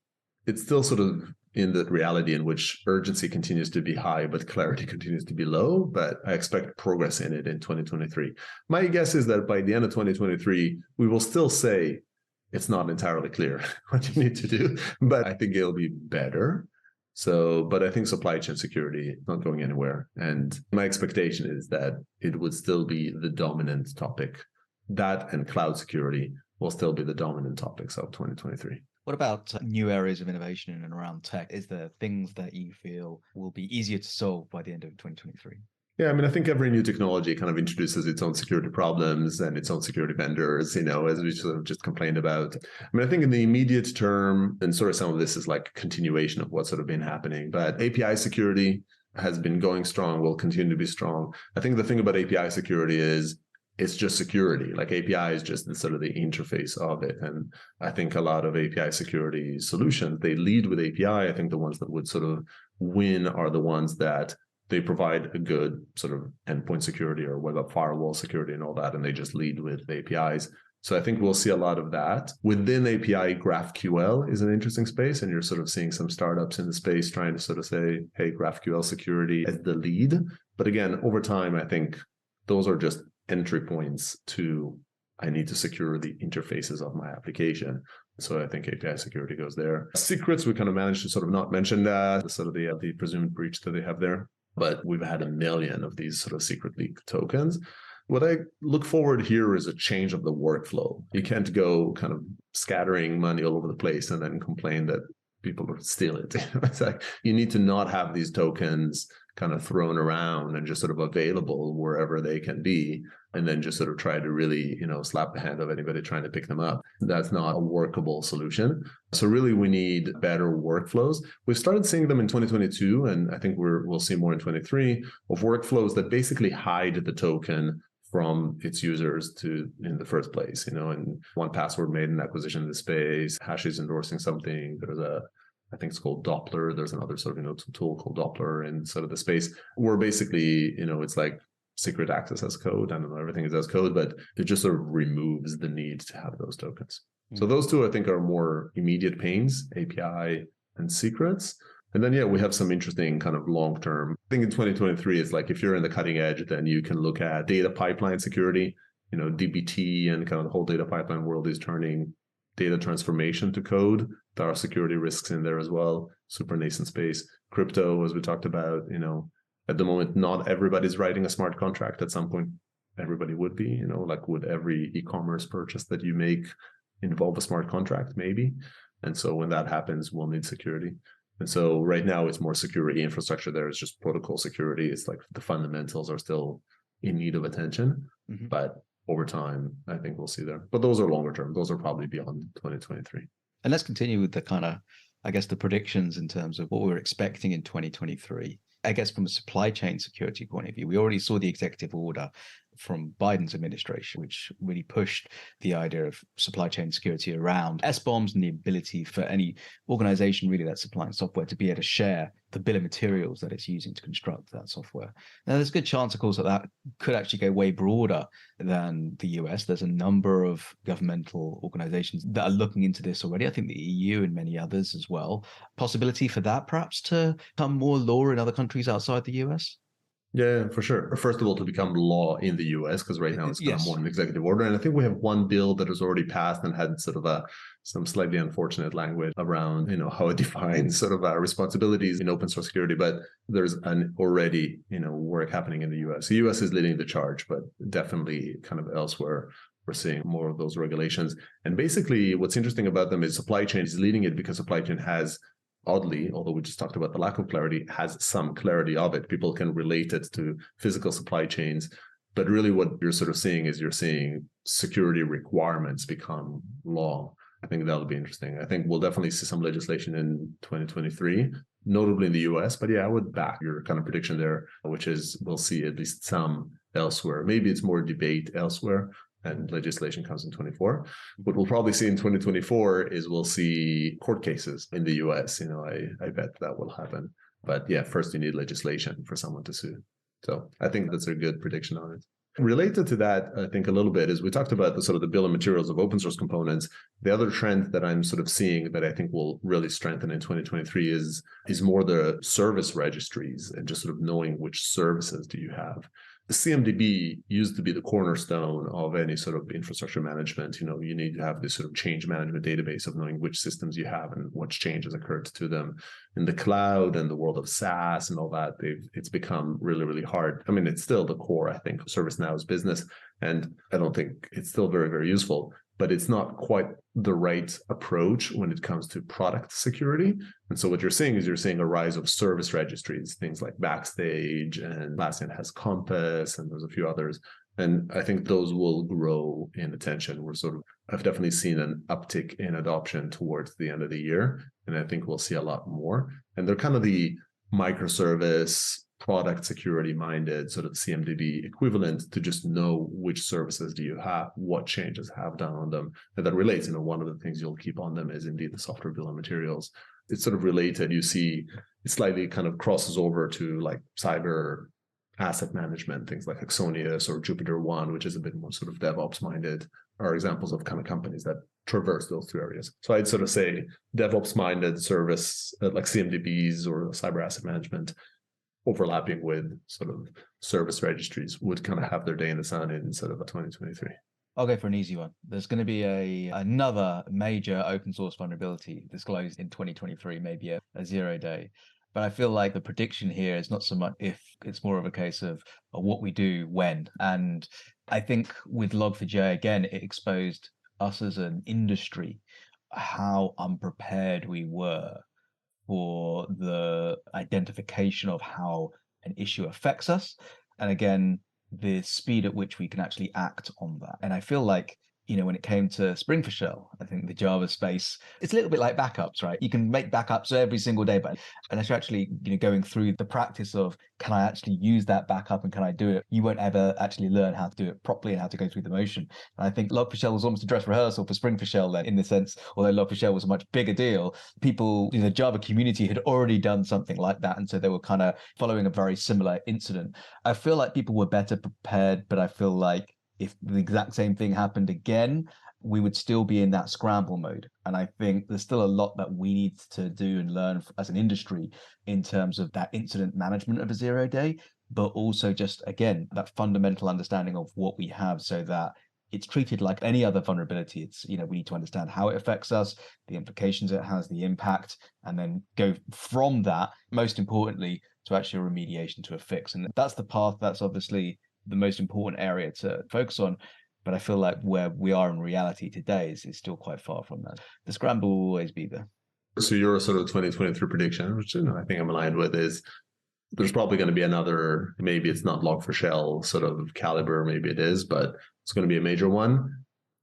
it's still sort of in the reality in which urgency continues to be high, but clarity continues to be low. But I expect progress in it in 2023. My guess is that by the end of 2023, we will still say it's not entirely clear what you need to do, but I think it'll be better. So, but I think supply chain security is not going anywhere. And my expectation is that it would still be the dominant topic. That and cloud security will still be the dominant topics of 2023. What about new areas of innovation in and around tech? Is there things that you feel will be easier to solve by the end of 2023? Yeah, I mean, I think every new technology kind of introduces its own security problems and its own security vendors, as we sort of just complained about. I mean, I think in the immediate term, and sort of some of this is like a continuation of what's sort of been happening, but API security has been going strong, will continue to be strong. I think the thing about API security is it's just security. Like API is just the sort of the interface of it. And I think a lot of API security solutions, they lead with API. I think the ones that would sort of win are the ones that they provide a good sort of endpoint security or web app firewall security and all that, and they just lead with APIs. So I think we'll see a lot of that. Within API, GraphQL is an interesting space, and you're sort of seeing some startups in the space trying to sort of say, hey, GraphQL security as the lead. But again, over time, I think those are just entry points to, I need to secure the interfaces of my application. So I think API security goes there. Secrets, we kind of managed to sort of not mention that, sort of the presumed breach that they have there. But we've had 1 million of these sort of secret leak tokens. What I look forward here is a change of the workflow. You can't go kind of scattering money all over the place and then complain that people steal it. It's like you need to not have these tokens kind of thrown around and just sort of available wherever they can be, and then just sort of try to really, slap the hand of anybody trying to pick them up. That's not a workable solution. So really we need better workflows. We've started seeing them in 2022, and I think we'll see more in 23 of workflows that basically hide the token from its users in the first place, and 1Password made an acquisition in the space, Hash is endorsing something. There's I think it's called Doppler. There's another sort of tool called Doppler in sort of the space where basically, it's like secret access as code. I don't know, everything is as code, but it just sort of removes the need to have those tokens. Mm-hmm. So those two, I think, are more immediate pains, API and secrets. And then, we have some interesting kind of long-term. I think in 2023, it's like if you're in the cutting edge, then you can look at data pipeline security, DBT and kind of the whole data pipeline world is turning data transformation to code. There are security risks in there as well. Super nascent space. Crypto, as we talked about, at the moment, not everybody's writing a smart contract. At some point, everybody would be, like would every e-commerce purchase that you make involve a smart contract? Maybe. And so when that happens, we'll need security. And so right now it's more security infrastructure. There is just protocol security. It's like the fundamentals are still in need of attention, but over time, I think we'll see there. But those are longer term. Those are probably beyond 2023. And let's continue with the kind of, the predictions in terms of what we're expecting in 2023. I guess from a supply chain security point of view, we already saw the executive order from Biden's administration, which really pushed the idea of supply chain security around SBOMs and the ability for any organization really that's supplying software to be able to share the bill of materials that it's using to construct that software. Now, there's a good chance, of course, that could actually go way broader than the US. There's a number of governmental organizations that are looking into this already. I think the EU and many others as well. Possibility for that perhaps to become more law in other countries outside the US? Yeah, for sure. First of all, to become law in the US, because right now it's kind of more an executive order. And I think we have one bill that has already passed and had sort of some slightly unfortunate language around, how it defines sort of responsibilities in open source security. But there's already, work happening in the US. The US is leading the charge, but definitely kind of elsewhere, we're seeing more of those regulations. And basically what's interesting about them is supply chain is leading it because supply chain has, oddly, although we just talked about the lack of clarity, has some clarity of it. People can relate it to physical supply chains. But really what you're sort of seeing is you're seeing security requirements become law. I think that'll be interesting. I think we'll definitely see some legislation in 2023, notably in the US. But I would back your kind of prediction there, which is we'll see at least some elsewhere. Maybe it's more debate elsewhere, and legislation comes in 24. What we'll probably see in 2024 is we'll see court cases in the US. I bet that will happen. But first you need legislation for someone to sue. So I think that's a good prediction on it. Related to that, I think a little bit is we talked about the sort of the bill of materials of open source components. The other trend that I'm sort of seeing that I think will really strengthen in 2023 is more the service registries and just sort of knowing which services do you have. The CMDB used to be the cornerstone of any sort of infrastructure management. You need to have this sort of change management database of knowing which systems you have and what changes occurred to them. In the cloud and the world of SaaS and all that, it's become really, really hard. I mean, it's still the core, I think, of ServiceNow's business. And I don't think it's still very, very useful, but it's not quite the right approach when it comes to product security. And so what you're seeing is a rise of service registries, things like Backstage, and Atlassian has Compass, and there's a few others. And I think those will grow in attention. I've definitely seen an uptick in adoption towards the end of the year, and I think we'll see a lot more. And they're kind of the microservice product security minded sort of CMDB equivalent to just know which services do you have, what changes have done on them. And that relates, one of the things you'll keep on them is indeed the software bill of materials. It's sort of related. You see it slightly kind of crosses over to like cyber asset management, things like Axonius or Jupyter One, which is a bit more sort of DevOps minded, are examples of kind of companies that traverse those two areas. So I'd sort of say DevOps minded service like CMDBs or cyber asset management overlapping with sort of service registries would kind of have their day in the sun in sort of 2023. I'll go for an easy one. There's going to be another major open source vulnerability disclosed in 2023, maybe a 0 day. But I feel like the prediction here is not so much if, it's more of a case of what we do when. And I think with Log4j, again, it exposed us as an industry, how unprepared we were for the identification of how an issue affects us. And again, the speed at which we can actually act on that. And I feel like, when it came to Spring for Shell, I think the Java space, it's a little bit like backups, right? You can make backups every single day, but unless you're actually going through the practice of, can I actually use that backup and can I do it? You won't ever actually learn how to do it properly and how to go through the motion. And I think Log4Shell was almost a dress rehearsal for Spring for Shell then, in the sense, although Log4Shell was a much bigger deal, people, the Java community had already done something like that. And so they were kind of following a very similar incident. I feel like people were better prepared, but I feel like if the exact same thing happened again, we would still be in that scramble mode. And I think there's still a lot that we need to do and learn as an industry in terms of that incident management of a 0 day, but also just, again, that fundamental understanding of what we have so that it's treated like any other vulnerability. It's, we need to understand how it affects us, the implications it has, the impact, and then go from that, most importantly, to actually a remediation, to a fix. And that's the path. That's obviously the most important area to focus on. But I feel like where we are in reality today is still quite far from that. The scramble will always be there. So your sort of 2023 prediction, which I think I'm aligned with, is there's probably going to be another, maybe it's not Log4Shell sort of caliber, maybe it is, but it's going to be a major one.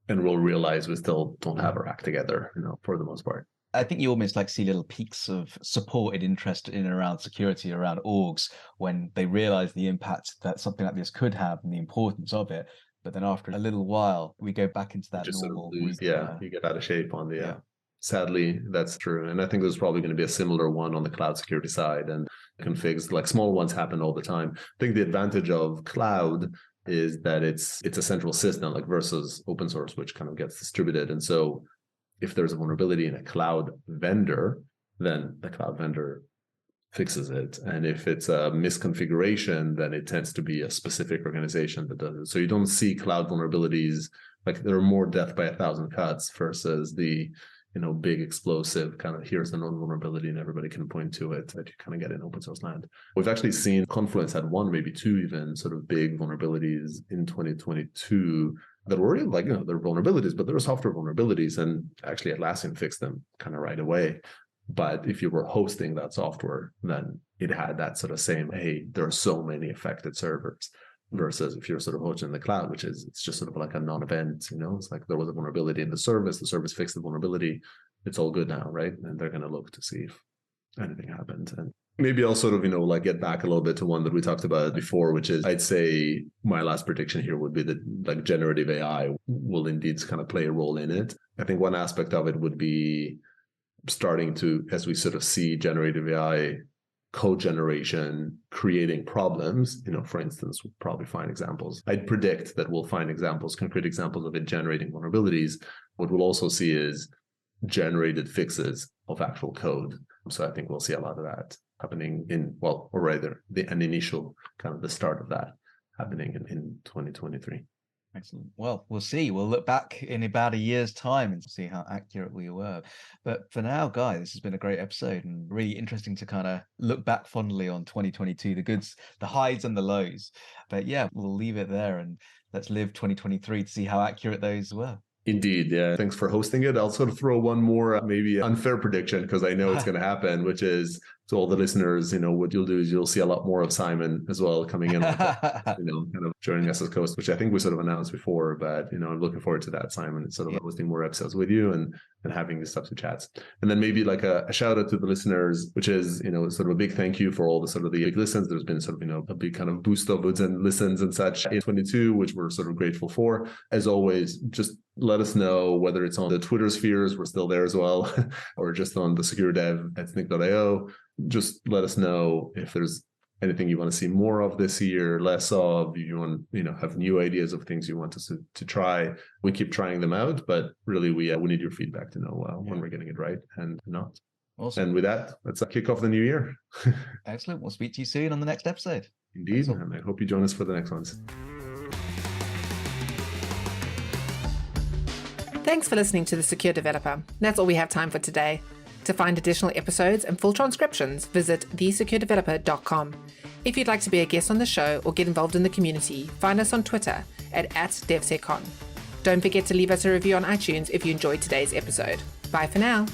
And we'll realize we still don't have our act together, for the most part. I think you almost see little peaks of supported interest in and around security, around orgs, when they realize the impact that something like this could have and the importance of it. But then after a little while, we go back into that normal. You get out of shape on the. Sadly, that's true. And I think there's probably going to be a similar one on the cloud security side, and configs, like small ones happen all the time. I think the advantage of cloud is that it's a central system, like versus open source, which kind of gets distributed. And so if there's a vulnerability in a cloud vendor, then the cloud vendor fixes it. And if it's a misconfiguration, then it tends to be a specific organization that does it. So you don't see cloud vulnerabilities, like there are more death by 1,000 cuts versus the, big explosive kind of, here's the known vulnerability and everybody can point to it, that you kind of get in open source land. We've actually seen Confluence had one, maybe two even sort of big vulnerabilities in 2022 that were they're vulnerabilities, but there were software vulnerabilities, and actually Atlassian fixed them kind of right away. But if you were hosting that software, then it had that sort of same, hey, there are so many affected servers, versus if you're sort of hosting in the cloud, which is, it's just sort of like a non-event, it's like there was a vulnerability in the service fixed the vulnerability, it's all good now, right? And they're going to look to see if anything happened. And maybe I'll sort of, get back a little bit to one that we talked about before, which is, I'd say my last prediction here would be that generative AI will indeed kind of play a role in it. I think one aspect of it would be starting to, as we sort of see generative AI code generation, creating problems, for instance, we'll probably find examples. I'd predict that we'll find examples, concrete examples of it generating vulnerabilities. What we'll also see is generated fixes of actual code. So I think we'll see a lot of that happening an initial kind of the start of that happening in 2023. Excellent. Well, we'll see. We'll look back in about a year's time and see how accurate we were. But for now, guys, this has been a great episode and really interesting to kind of look back fondly on 2022, the goods, the highs and the lows. But yeah, we'll leave it there and let's live 2023 to see how accurate those were. Indeed. Yeah. Thanks for hosting it. I'll sort of throw one more, maybe unfair prediction, because I know it's going to happen, which is to all the listeners, what you'll do is you'll see a lot more of Simon as well coming in, kind of joining us as host, which I think we sort of announced before, but, I'm looking forward to that, Simon, and sort of hosting more episodes with you and having these types of chats. And then maybe like a shout out to the listeners, which is, sort of a big thank you for all the sort of the big listens. There's been sort of, a big kind of boost of goods and listens and such in 22, which we're sort of grateful for. As always, just let us know whether it's on the Twitter spheres, we're still there as well, or just on the securedev@snyk.io. Just let us know if there's anything you want to see more of this year, less of. You want, have new ideas of things you want us to try. We keep trying them out, but really we need your feedback to know when we're getting it right and not. Awesome. And with that, let's kick off the new year. Excellent. We'll speak to you soon on the next episode. Indeed, and I hope you join us for the next ones. Thanks for listening to The Secure Developer. That's all we have time for today. To find additional episodes and full transcriptions, visit thesecuredeveloper.com. If you'd like to be a guest on the show or get involved in the community, find us on Twitter at @DevSecCon. Don't forget to leave us a review on iTunes if you enjoyed today's episode. Bye for now.